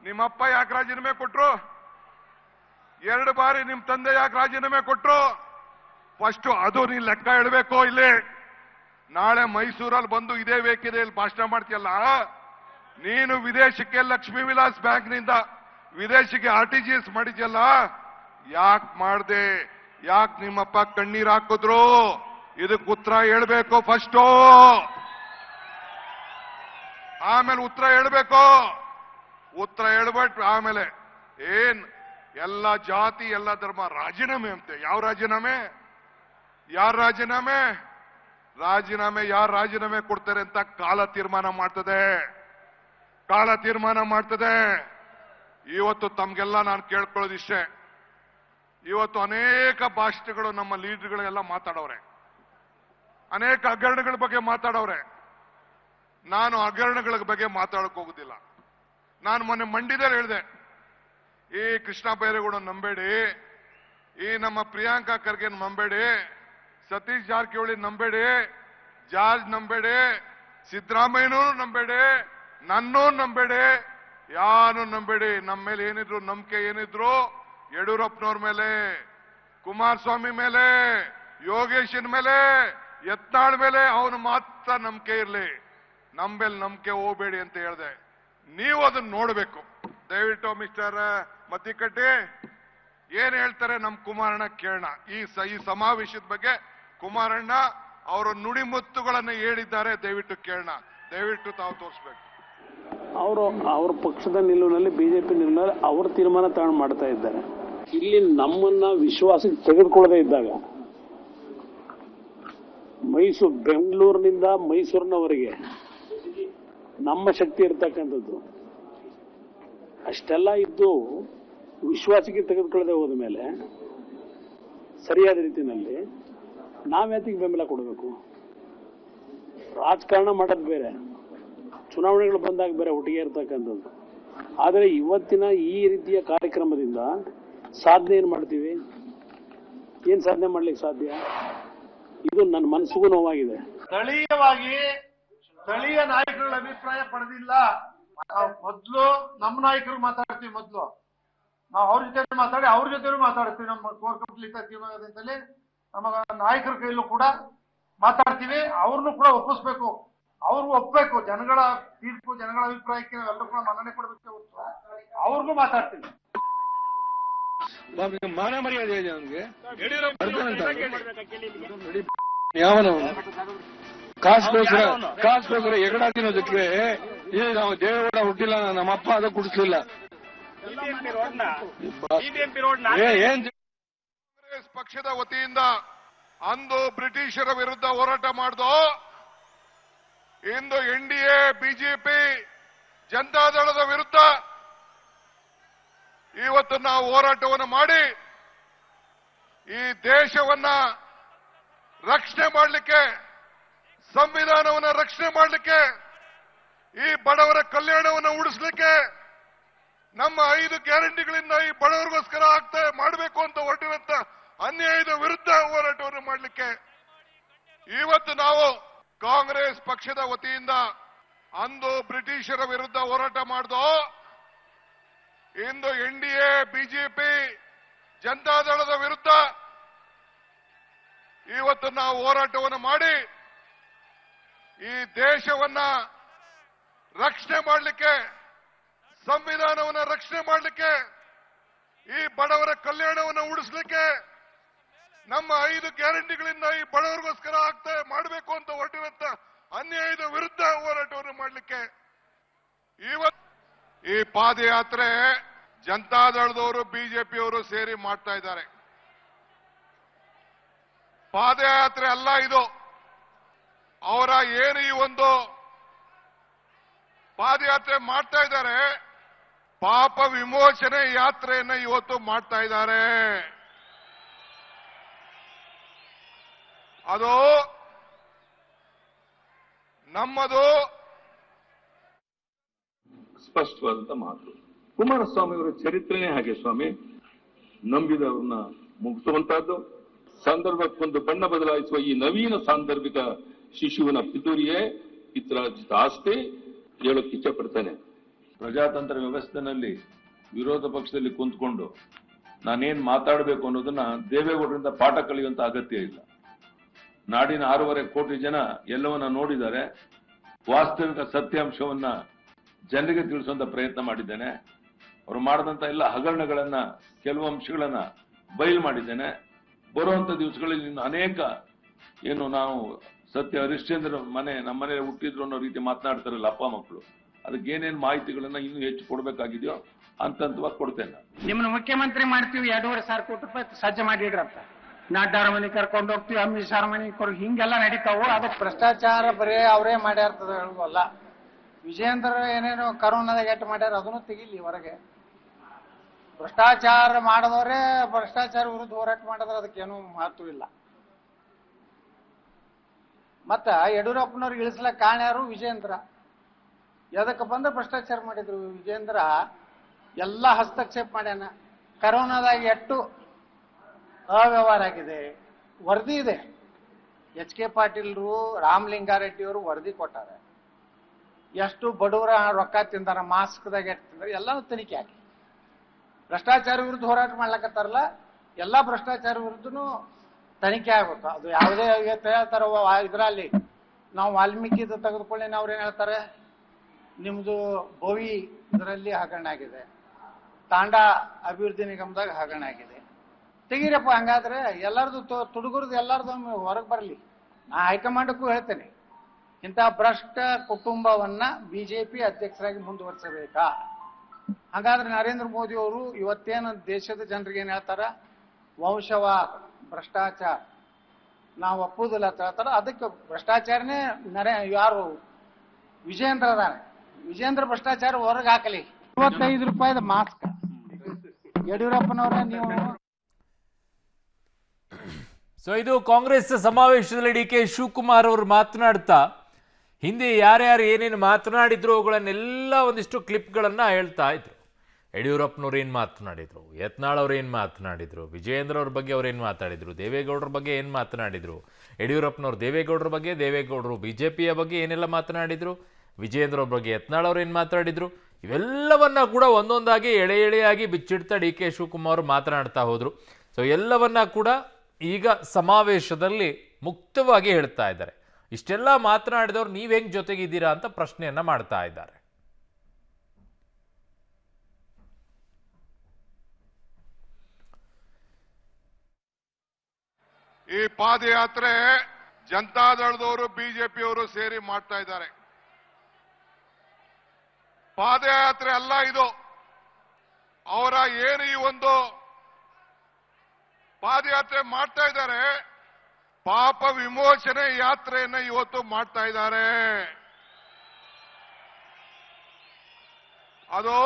ನಿಮ್ಮಪ್ಪ ಯಾಕೆ ರಾಜೀನಾಮೆ ಕೊಟ್ರು? 2 ಬಾರಿ ನಿಮ್ ತಂದೆ ಯಾಕೆ ರಾಜೀನಾಮೆ ಕೊಟ್ರು? ಫಸ್ಟ್ ಅದು ನೀನ್ ಲೆಕ್ಕ ಇಡಬೇಕು. ಇಲ್ಲಿ ನಾಳೆ ಮೈಸೂರಲ್ಲಿ ಬಂದು ಇದೇ ವೇಕಿದೆ ಇಲ್ಲಿ ಭಾಷಣ ಮಾಡ್ತೀಯಲ್ಲ, ನೀನು ವಿದೇಶಕ್ಕೆ ಲಕ್ಷ್ಮೀ ವಿಲಾಸ್ ಬ್ಯಾಂಕ್ನಿಂದ ವಿದೇಶಕ್ಕೆ RTGS ಮಾಡಿದ್ಯಲ್ಲ, ಯಾಕೆ ಮಾಡ್ದೆ? ಯಾಕೆ ನಿಮ್ಮಪ್ಪ ಕಣ್ಣೀರ್ ಹಾಕಿದ್ರು? ಇದಕ್ಕೆ ಉತ್ತರ ಹೇಳ್ಬೇಕು ಫಸ್ಟು, ಆಮೇಲೆ ಉತ್ತರ ಹೇಳ್ಬೇಕು. ಉತ್ತರ ಹೇಳ್ಬಿಟ್ಟು ಆಮೇಲೆ ಏನ್ ಎಲ್ಲ ಜಾತಿ ಎಲ್ಲ ಧರ್ಮ ರಾಜೀನಾಮೆ ಅಂತೆ. ಯಾವ ರಾಜೀನಾಮೆ? ಯಾರು ರಾಜೀನಾಮೆ? ಯಾರು ರಾಜೀನಾಮೆ ಕೊಡ್ತಾರೆ ಅಂತ ಕಾಲ ತೀರ್ಮಾನ ಮಾಡ್ತದೆ. ಇವತ್ತು ತಮ್ಗೆಲ್ಲ ನಾನು ಕೇಳ್ಕೊಳ್ಳೋದಿಷ್ಟೇ. ಇವತ್ತು ಅನೇಕ ಭಾಷಣಗಳು ನಮ್ಮ ಲೀಡರ್ಗಳೆಲ್ಲ ಮಾತಾಡವ್ರೆ, ಅನೇಕ ಹಗರಣಗಳ ಬಗ್ಗೆ ಮಾತಾಡವ್ರೆ. ನಾನು ಹಗರಣಗಳ ಬಗ್ಗೆ ಮಾತಾಡಕ್ ಹೋಗುದಿಲ್ಲ. ನಾನು ಮೊನ್ನೆ ಮಂಡ್ಯದಲ್ಲಿ ಹೇಳಿದೆ, ಈ ಕೃಷ್ಣ ಬೈರೇಗೌಡ ನಂಬೇಡಿ, ಈ ನಮ್ಮ ಪ್ರಿಯಾಂಕಾ ಖರ್ಗೆ ನಂಬೇಡಿ, ಸತೀಶ್ ಜಾರಕಿಹೊಳಿ ನಂಬೇಡಿ, ಜಾರ್ಜ್ ನಂಬೇಡಿ, ಸಿದ್ದರಾಮಯ್ಯನೂ ನಂಬೇಡಿ, ನನ್ನೂ ನಂಬೇಡಿ, ಯಾರು ನಂಬೇಡಿ. ನಮ್ಮ ಮೇಲೆ ಏನಿದ್ರು ನಂಬಿಕೆ ಏನಿದ್ರು ಯಡಿಯೂರಪ್ಪನವ್ರ ಮೇಲೆ, ಕುಮಾರಸ್ವಾಮಿ ಮೇಲೆ, ಯೋಗೇಶನ್ ಮೇಲೆ, ಯತ್ನಾಳ್ ಮೇಲೆ ಅವನು ಮಾತ್ರ ನಂಬಿಕೆ ಇರಲಿ. ನಮ್ಮೇಲೆ ನಂಬಿಕೆ ಹೋಗ್ಬೇಡಿ ಅಂತ ಹೇಳಿದೆ. ನೀವು ಅದನ್ನ ನೋಡ್ಬೇಕು ದಯವಿಟ್ಟು. ಮಿಸ್ಟರ್ ಮತ್ತಿಕಟ್ಟಿ ಏನ್ ಹೇಳ್ತಾರೆ ನಮ್ಮ ಕುಮಾರಣ್ಣ ಕೇಳೋಣ. ಈ ಸಮಾವೇಶದ ಬಗ್ಗೆ ಕುಮಾರಣ್ಣ ಅವರ ನುಡಿಮುತ್ತುಗಳನ್ನು ಹೇಳಿದ್ದಾರೆ, ದಯವಿಟ್ಟು ಕೇಳೋಣ. ದಯವಿಟ್ಟು ತಾವು ತೋರಿಸ್ಬೇಕು. ಅವ್ರ ಪಕ್ಷದ ನಿಲುವಿನಲ್ಲಿ, ಬಿಜೆಪಿ ನಿಲುವಿನಲ್ಲಿ ಅವ್ರ ತೀರ್ಮಾನ ತಗೊಂಡು ಮಾಡ್ತಾ ಇದ್ದಾರೆ. ಇಲ್ಲಿ ನಮ್ಮನ್ನ ವಿಶ್ವಾಸಕ್ಕೆ ತೆಗೆದುಕೊಳ್ಳದೆ ಇದ್ದಾಗ ಬೆಂಗಳೂರಿನಿಂದ ಮೈಸೂರಿನವರೆಗೆ ನಮ್ಮ ಶಕ್ತಿ ಇರ್ತಕ್ಕಂಥದ್ದು ಅಷ್ಟೆಲ್ಲ ಇದ್ದು ವಿಶ್ವಾಸಕ್ಕೆ ತೆಗೆದುಕೊಳ್ಳದೆ ಹೋದ ಮೇಲೆ ಸರಿಯಾದ ರೀತಿಯಲ್ಲಿ ನಾವ್ಯಾತಿಗೆ ಬೆಂಬಲ ಕೊಡಬೇಕು? ರಾಜಕಾರಣ ಮಾಡೋದು ಬೇರೆ, ಚುನಾವಣೆಗಳು ಬಂದಾಗ ಬೇರೆ ಒಟ್ಟಿಗೆ ಇರ್ತಕ್ಕಂಥದ್ದು. ಆದರೆ ಇವತ್ತಿನ ಈ ರೀತಿಯ ಕಾರ್ಯಕ್ರಮದಿಂದ ಸಾಧನೆ ಏನು ಮಾಡ್ತೀವಿ? ಏನು ಸಾಧನೆ ಮಾಡ್ಲಿಕ್ಕೆ ಸಾಧ್ಯ? ಇದು ನನ್ನ ಮನಸ್ಸಿಗೂ ನೋವಾಗಿದೆ. ಸ್ಥಳೀಯ ನಾಯಕರ ಅಭಿಪ್ರಾಯ ಪಡೆದಿಲ್ಲ. ಮೊದಲು ನಮ್ಮ ನಾಯಕರು ಮಾತಾಡ್ತೀವಿ. ಮೊದಲು ನಾವು ಅವ್ರ ಜೊತೆ ಮಾತಾಡಿ ಅವ್ರ ಜೊತೆ ಮಾತಾಡ್ತೀವಿ. ನಮ್ಮ ಕೋರ್ ಕಮಿಟಿ ತೀರ್ಮಾನದಿಂದಲೇ ನಮ್ಮ ನಾಯಕರ ಕೈಲೂ ಕೂಡ ಮಾತಾಡ್ತೀವಿ. ಅವ್ರನ್ನು ಕೂಡ ಒಪ್ಪಿಸ್ಬೇಕು, ಅವ್ರಿಗೂ ಒಪ್ಪಬೇಕು. ಜನಗಳ ತೀರ್ಪು, ಜನಗಳ ಅಭಿಪ್ರಾಯಕ್ಕೆ ಎಲ್ಲರೂ ಕೂಡ ಮನ್ನಣೆ ಕೊಡಬೇಕು. ಅವ್ರಿಗೂ ಮಾತಾಡ್ತೀವಿ. ಮಾನ ಮರ್ಯಾದೆ ಇದೆ ಅವನಿಗೆ. ಯಾವನು ಕಾಸ್ಗೋಸ್ಕರ ಎಗಡ ತಿನ್ನೋದಕ್ಕೆ ನಾವು ದೇವೇಗೌಡ ಹುಟ್ಟಿಲ್ಲ, ನಮ್ಮಪ್ಪ ಅದು ಕುಡಿಸ್ಲಿಲ್ಲ. ಕಾಂಗ್ರೆಸ್ ಪಕ್ಷದ ವತಿಯಿಂದ ಅಂದು ಬ್ರಿಟಿಷರ ವಿರುದ್ಧ ಹೋರಾಟ ಮಾಡ್ದೋ, ಇಂದು NDA ಬಿಜೆಪಿ ಜನತಾದಳದ ವಿರುದ್ಧ ಇವತ್ತು ನಾವು ಹೋರಾಟವನ್ನು ಮಾಡಿ ಈ ದೇಶವನ್ನ ರಕ್ಷಣೆ ಮಾಡಲಿಕ್ಕೆ, ಸಂವಿಧಾನವನ್ನ ರಕ್ಷಣೆ ಮಾಡಲಿಕ್ಕೆ, ಈ ಬಡವರ ಕಲ್ಯಾಣವನ್ನು ಉಳಿಸಲಿಕ್ಕೆ, ನಮ್ಮ 5 ಗ್ಯಾರಂಟಿಗಳಿಂದ ಈ ಬಡವರಿಗೋಸ್ಕರ ಮಾಡಬೇಕು ಅಂತ ಹೊರಟಿರುವಂತ ಅನ್ಯಾಯದ ವಿರುದ್ಧ ಹೋರಾಟವನ್ನು ಮಾಡಲಿಕ್ಕೆ ಇವತ್ತು ನಾವು ಕಾಂಗ್ರೆಸ್ ಪಕ್ಷದ ವತಿಯಿಂದ ಅಂದು ಬ್ರಿಟಿಷರ ವಿರುದ್ಧ ಹೋರಾಟ ಮಾಡ್ದೋ, ಇಂದು NDA ಬಿಜೆಪಿ ಜನತಾದಳದ ವಿರುದ್ಧ ಇವತ್ತು ನಾವು ಹೋರಾಟವನ್ನು ಮಾಡಿ ಈ ದೇಶವನ್ನ ರಕ್ಷಣೆ ಮಾಡಲಿಕ್ಕೆ, ಸಂವಿಧಾನವನ್ನ ರಕ್ಷಣೆ ಮಾಡಲಿಕ್ಕೆ, ಈ ಬಡವರ ಕಲ್ಯಾಣವನ್ನು ಉಳಿಸಲಿಕ್ಕೆ, ನಮ್ಮ 5 ಗ್ಯಾರಂಟಿಗಳಿಂದ ಈ ಬಡವರಿಗೋಸ್ಕರ ಮಾಡಬೇಕು ಅಂತ ಹೊರಟಿರುವಂತ ಅನ್ಯಾಯದ ವಿರುದ್ಧ ಹೋರಾಟವನ್ನು ಮಾಡಲಿಕ್ಕೆ ಇವತ್ತು ಈ ಪಾದಯಾತ್ರೆ ಜನತಾದಳದವರು ಬಿಜೆಪಿಯವರು ಸೇರಿ ಮಾಡ್ತಾ ಇದ್ದಾರೆ. ಪಾದಯಾತ್ರೆ ಅಲ್ಲ ಇದು. ಅವರ ಏನು ಈ ಒಂದು ಪಾದಯಾತ್ರೆ ಮಾಡ್ತಾ ಇದ್ದಾರೆ, ಪಾಪ ವಿಮೋಚನೆ ಯಾತ್ರೆಯನ್ನ ಇವತ್ತು ಮಾಡ್ತಾ ಇದ್ದಾರೆ. ಅದು ನಮ್ಮದು ಸ್ಪಷ್ಟವಾದಂತ ಮಾತು. ಕುಮಾರಸ್ವಾಮಿ ಅವರ ಚರಿತ್ರೆನೇ ಹಾಗೆ ಸ್ವಾಮಿ, ನಂಬಿದವರನ್ನ ಮುಗಿಸುವಂತಹದ್ದು, ಸಂದರ್ಭಕ್ಕೊಂದು ಬಣ್ಣ ಬದಲಾಯಿಸುವ ಈ ನವೀನ ಸಾಂದರ್ಭಿಕ ಶಿಶುವಿನ ಪಿತೂರಿಯೇ ಪಿತ್ರಾರ್ಜಿತ ಆಸ್ತಿ ಹೇಳೋಕೆ ಇಚ್ಛೆ ಪಡ್ತಾನೆ. ಪ್ರಜಾತಂತ್ರ ವ್ಯವಸ್ಥೆನಲ್ಲಿ ವಿರೋಧ ಪಕ್ಷದಲ್ಲಿ ಕುಂತ್ಕೊಂಡು ನಾನೇನ್ ಮಾತಾಡಬೇಕು ಅನ್ನೋದನ್ನ ದೇವೇಗೌಡರಿಂದ ಪಾಠ ಕಲಿಯುವಂತ ಅಗತ್ಯ ಇಲ್ಲ. ನಾಡಿನ 6.5 ಕೋಟಿ ಜನ ಎಲ್ಲವನ್ನ ನೋಡಿದ್ದಾರೆ. ವಾಸ್ತವಿಕ ಸತ್ಯಾಂಶವನ್ನ ಜನರಿಗೆ ತಿಳಿಸುವಂತ ಪ್ರಯತ್ನ ಮಾಡಿದ್ದೇನೆ. ಅವರು ಮಾಡಿದಂತ ಎಲ್ಲ ಹಗರಣಗಳನ್ನ, ಕೆಲವು ಅಂಶಗಳನ್ನ ಬಯಲು ಮಾಡಿದ್ದೇನೆ. ಬರುವಂತ ದಿವಸಗಳಲ್ಲಿ ಇನ್ನು ಅನೇಕ ಏನು ನಾವು ಸತ್ಯ ಹರಿಶ್ಚಂದ್ರ ನಮ್ಮ ಮನೆ ಹುಟ್ಟಿದ್ರು ಅನ್ನೋ ರೀತಿ ಮಾತನಾಡ್ತಾರಲ್ಲ ಅಪ್ಪ ಮಕ್ಕಳು, ಅದಕ್ಕೆ ಏನೇನು ಮಾಹಿತಿಗಳನ್ನ ಇನ್ನೂ ಹೆಚ್ಚು ಕೊಡ್ಬೇಕಾಗಿದೆಯೋ ಹಂತವಾಗಿ ಕೊಡ್ತೇನೆ. ನಿಮ್ಮನ್ನ ಮುಖ್ಯಮಂತ್ರಿ ಮಾಡ್ತೀವಿ, 2,500 ಕೋಟಿ ರೂಪಾಯಿ ಸಜ್ಜೆ ಮಾಡಿಡ್ರಪ್ಪ. ನಾಡ್ಡಾರ ಮನೆ ಕರ್ಕೊಂಡು ಹೋಗ್ತೀವಿ, ಅಮಿತ್ ಶಾ ಮನೆ ಹಿಂಗೆಲ್ಲ ನಡೀತಾವು. ಅದಕ್ಕೆ ಭ್ರಷ್ಟಾಚಾರ ಬರೇ ಅವರೇ ಮಾಡ್ಯಾರ್ತದ ಹೇಳುವಲ್ಲ. ವಿಜೇಂದ್ರ ಏನೇನೋ ಕರೋನಾದಾಗ ಎಟ್ಟು ಮಾಡ್ಯಾರ ಅದನ್ನು ತೆಗಿಲಿ ಹೊರಗೆ. ಭ್ರಷ್ಟಾಚಾರ ಮಾಡಿದವರೇ ಭ್ರಷ್ಟಾಚಾರ ವಿರುದ್ಧ ಹೋರಾಟ ಮಾಡಿದ್ರೆ ಅದಕ್ಕೇನು ಮಹತ್ವ ಇಲ್ಲ. ಮತ್ತ ಯಡಿಯೂರಪ್ಪನವ್ರಿಗೆ ಇಳಿಸ್ಲಕ್ಕ ಕಾರಣ ಯಾರು? ವಿಜೇಂದ್ರ. ಎದಕ್ಕೆ ಬಂದ್ರೆ ಭ್ರಷ್ಟಾಚಾರ ಮಾಡಿದ್ರು. ವಿಜೇಂದ್ರ ಎಲ್ಲ ಹಸ್ತಕ್ಷೇಪ ಮಾಡ್ಯಾನ. ಕರೋನಾದಾಗ ಎಷ್ಟು ಅವ್ಯವಹಾರ ಆಗಿದೆ ವರದಿ ಇದೆ. HK ಪಾಟೀಲ್ರು, ರಾಮಲಿಂಗಾರೆಡ್ಡಿಯವರು ವರದಿ ಕೊಟ್ಟಾರೆ. ಎಷ್ಟು ಬಡವರ ರೊಕ್ಕ ತಿಂದಾರ, ಮಾಸ್ಕ್ದಾಗ ಎಷ್ಟು ತಿಂದಾರ ಎಲ್ಲಾನು ತನಿಖೆ ಹಾಕಿ. ಭ್ರಷ್ಟಾಚಾರ ವಿರುದ್ಧ ಹೋರಾಟ ಮಾಡ್ಲಕತ್ತಾರಲ್ಲ, ಎಲ್ಲಾ ಭ್ರಷ್ಟಾಚಾರ ವಿರುದ್ಧನು ತನಿಖೆ ಆಗ್ಬೇಕು. ಅದು ಯಾವುದೇ ಹೇಳ್ತಾರ ಇದರಲ್ಲಿ ನಾವು ವಾಲ್ಮೀಕಿದು ತೆಗೆದುಕೊಳ್ಳಿ, ಅವ್ರು ಏನ್ ಹೇಳ್ತಾರೆ, ನಿಮ್ದು ಬೋವಿ ಇದರಲ್ಲಿ ಹಗರಣ ಆಗಿದೆ, ತಾಂಡಾ ಅಭಿವೃದ್ಧಿ ನಿಗಮದಾಗ ಹಗರಣ ಆಗಿದೆ, ತೆಗೀರಪ್ಪ. ಹಂಗಾದ್ರೆ ಎಲ್ಲರದು ತುಡುಗುರ್ದು ಎಲ್ಲರದು ಹೊರಗೆ ಬರಲಿ. ನಾ ಹೈಕಮಾಂಡಕ್ಕೂ ಹೇಳ್ತೇನೆ, ಇಂಥ ಭ್ರಷ್ಟ ಕುಟುಂಬವನ್ನ ಬಿಜೆಪಿ ಅಧ್ಯಕ್ಷರಾಗಿ ಮುಂದುವರಿಸಬೇಕಾ? ಹಾಗಾದ್ರೆ ನರೇಂದ್ರ ಮೋದಿ ಅವರು ಇವತ್ತೇನು ದೇಶದ ಜನರಿಗೆ ಏನ್ ಹೇಳ್ತಾರ, ವಂಶವಾದ ಭ್ರಷ್ಟಾಚಾರ ನಾವು ಒಪ್ಪುದಿಲ್ಲ ಅಂತ ಹೇಳ್ತಾರ. ಅದಕ್ಕೆ ಭ್ರಷ್ಟಾಚಾರನೇ ಯಾರು ವಿಜೇಂದ್ರ ಅದಾನೆ. ವಿಜೇಂದ್ರ ಭ್ರಷ್ಟಾಚಾರ ಹೊರಗೆ ಹಾಕಲಿ. 25 ರೂಪಾಯಿದ ಮಾಸ್ಕ್ ಯಡಿಯೂರಪ್ಪನವರ ನೀವು. ಸೊ ಇದು ಕಾಂಗ್ರೆಸ್ ಸಮಾವೇಶದಲ್ಲಿ DK ಶಿವಕುಮಾರ್ ಅವರು ಮಾತನಾಡ್ತಾ ಹಿಂದೆ ಯಾರ್ಯಾರು ಏನೇನು ಮಾತನಾಡಿದ್ರು ಅವುಗಳನ್ನೆಲ್ಲ ಒಂದಿಷ್ಟು ಕ್ಲಿಪ್ಗಳನ್ನು ಹೇಳ್ತಾ ಇದ್ರು. ಯಡಿಯೂರಪ್ಪನವ್ರು ಏನು ಮಾತನಾಡಿದರು, ಯತ್ನಾಳ್ ಅವ್ರು ಏನು ಮಾತನಾಡಿದರು, ವಿಜಯೇಂದ್ರ ಅವ್ರ ಬಗ್ಗೆ ಅವ್ರು ಏನು ಮಾತಾಡಿದರು, ದೇವೇಗೌಡರ ಬಗ್ಗೆ ಏನು ಮಾತನಾಡಿದರು, ಯಡಿಯೂರಪ್ಪನವ್ರು ದೇವೇಗೌಡರ ಬಗ್ಗೆ, ದೇವೇಗೌಡರು BJPಯ ಬಗ್ಗೆ ಏನೆಲ್ಲ ಮಾತನಾಡಿದರು, ವಿಜಯೇಂದ್ರ ಅವ್ರ ಬಗ್ಗೆ ಯತ್ನಾಳ್ ಅವ್ರು ಏನು ಮಾತಾಡಿದರು, ಇವೆಲ್ಲವನ್ನ ಕೂಡ ಒಂದೊಂದಾಗಿ ಎಳೆಯಾಗಿ ಬಿಚ್ಚಿಡ್ತಾ DK ಶಿವಕುಮಾರ್ ಮಾತನಾಡ್ತಾ ಹೋದರು. ಸೊ ಎಲ್ಲವನ್ನ ಕೂಡ ಈಗ ಸಮಾವೇಶದಲ್ಲಿ ಮುಕ್ತವಾಗಿ ಹೇಳ್ತಾ ಇದ್ದಾರೆ. ಇಷ್ಟೆಲ್ಲ ಮಾತನಾಡಿದವ್ರು ನೀವು ಹೆಂಗೆ ಜೊತೆಗಿದ್ದೀರಾ ಅಂತ ಪ್ರಶ್ನೆಯನ್ನ ಮಾಡ್ತಾ ಇದ್ದಾರೆ. ಈ ಪಾದಯಾತ್ರೆ ಜನತಾದಳದವರು ಬಿಜೆಪಿಯವರು ಸೇರಿ ಮಾಡ್ತಾ ಇದ್ದಾರೆ. ಪಾದಯಾತ್ರೆ ಅಲ್ಲ ಇದು. ಅವರ ಏನು ಈ ಒಂದು ಪಾದಯಾತ್ರೆ ಮಾಡ್ತಾ ಇದ್ದಾರೆ, ಪಾಪ ವಿಮೋಚನೆ ಯಾತ್ರೆಯನ್ನ ಇವತ್ತು ಮಾಡ್ತಾ ಇದ್ದಾರೆ. ಅದು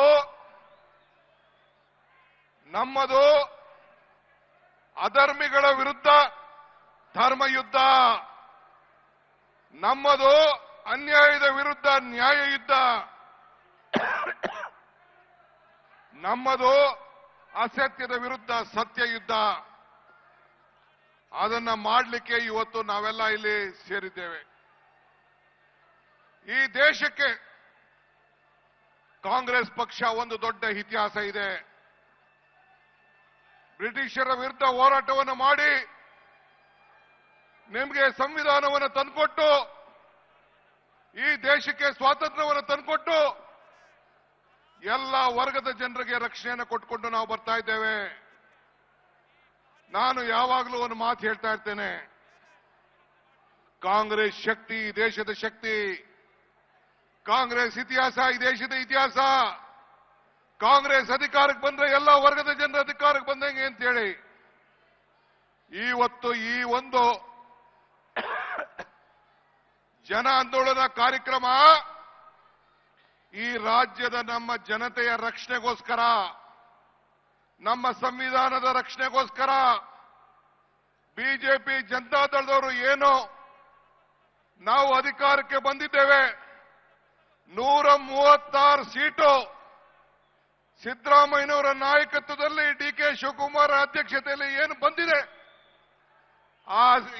ನಮ್ಮದು ಅಧರ್ಮಿಗಳ ವಿರುದ್ಧ ಧರ್ಮಯುದ್ಧ, ನಮ್ಮದು ಅನ್ಯಾಯದ ವಿರುದ್ಧ ನ್ಯಾಯ ಯುದ್ಧ, ನಮ್ಮದು ಅಸತ್ಯದ ವಿರುದ್ಧ ಸತ್ಯ ಯುದ್ಧ. ಅದನ್ನ ಮಾಡಲಿಕ್ಕೆ ಇವತ್ತು ನಾವೆಲ್ಲ ಇಲ್ಲಿ ಸೇರಿದ್ದೇವೆ. ಈ ದೇಶಕ್ಕೆ ಕಾಂಗ್ರೆಸ್ ಪಕ್ಷ ಒಂದು ದೊಡ್ಡ ಇತಿಹಾಸ ಇದೆ. ಬ್ರಿಟಿಷರ ವಿರುದ್ಧ ಹೋರಾಟವನ್ನು ಮಾಡಿ ನಿಮಗೆ ಸಂವಿಧಾನವನ್ನು ತಂದುಕೊಟ್ಟು, ಈ ದೇಶಕ್ಕೆ ಸ್ವಾತಂತ್ರ್ಯವನ್ನು ತಂದುಕೊಟ್ಟು, ಎಲ್ಲ ವರ್ಗದ ಜನರಿಗೆ ರಕ್ಷಣೆಯನ್ನು ಕೊಟ್ಟುಕೊಂಡು ನಾವು ಬರ್ತಾ ಇದ್ದೇವೆ. ನಾನು ಯಾವಾಗಲೂ ಒಂದು ಮಾತು ಹೇಳ್ತಾ ಇರ್ತೇನೆ, ಕಾಂಗ್ರೆಸ್ ಶಕ್ತಿ ಈ ದೇಶದ ಶಕ್ತಿ, ಕಾಂಗ್ರೆಸ್ ಇತಿಹಾಸ ಈ ದೇಶದ ಇತಿಹಾಸ. ಕಾಂಗ್ರೆಸ್ ಅಧಿಕಾರಕ್ಕೆ ಬಂದ್ರೆ ಎಲ್ಲ ವರ್ಗದ ಜನರ ಅಧಿಕಾರಕ್ಕೆ ಬಂದಂಗೆ ಅಂತ ಹೇಳಿ ಇವತ್ತು ಈ ಒಂದು ಜನ ಆಂದೋಲನ ಕಾರ್ಯಕ್ರಮ ಈ ರಾಜ್ಯದ ನಮ್ಮ ಜನತೆಯ ರಕ್ಷಣೆಗೋಸ್ಕರ, ನಮ್ಮ ಸಂವಿಧಾನದ ರಕ್ಷಣೆಗೋಸ್ಕರ ಬಿಜೆಪಿ ಜನತಾದಳದವರು ಏನು ನಾವು ಅಧಿಕಾರಕ್ಕೆ ಬಂದಿದ್ದೇವೆ, 136 ಸೀಟು ಸಿದ್ದರಾಮಯ್ಯನವರ ನಾಯಕತ್ವದಲ್ಲಿ DK ಶಿವಕುಮಾರ್ ಅಧ್ಯಕ್ಷತೆಯಲ್ಲಿ ಏನು ಬಂದಿದೆ,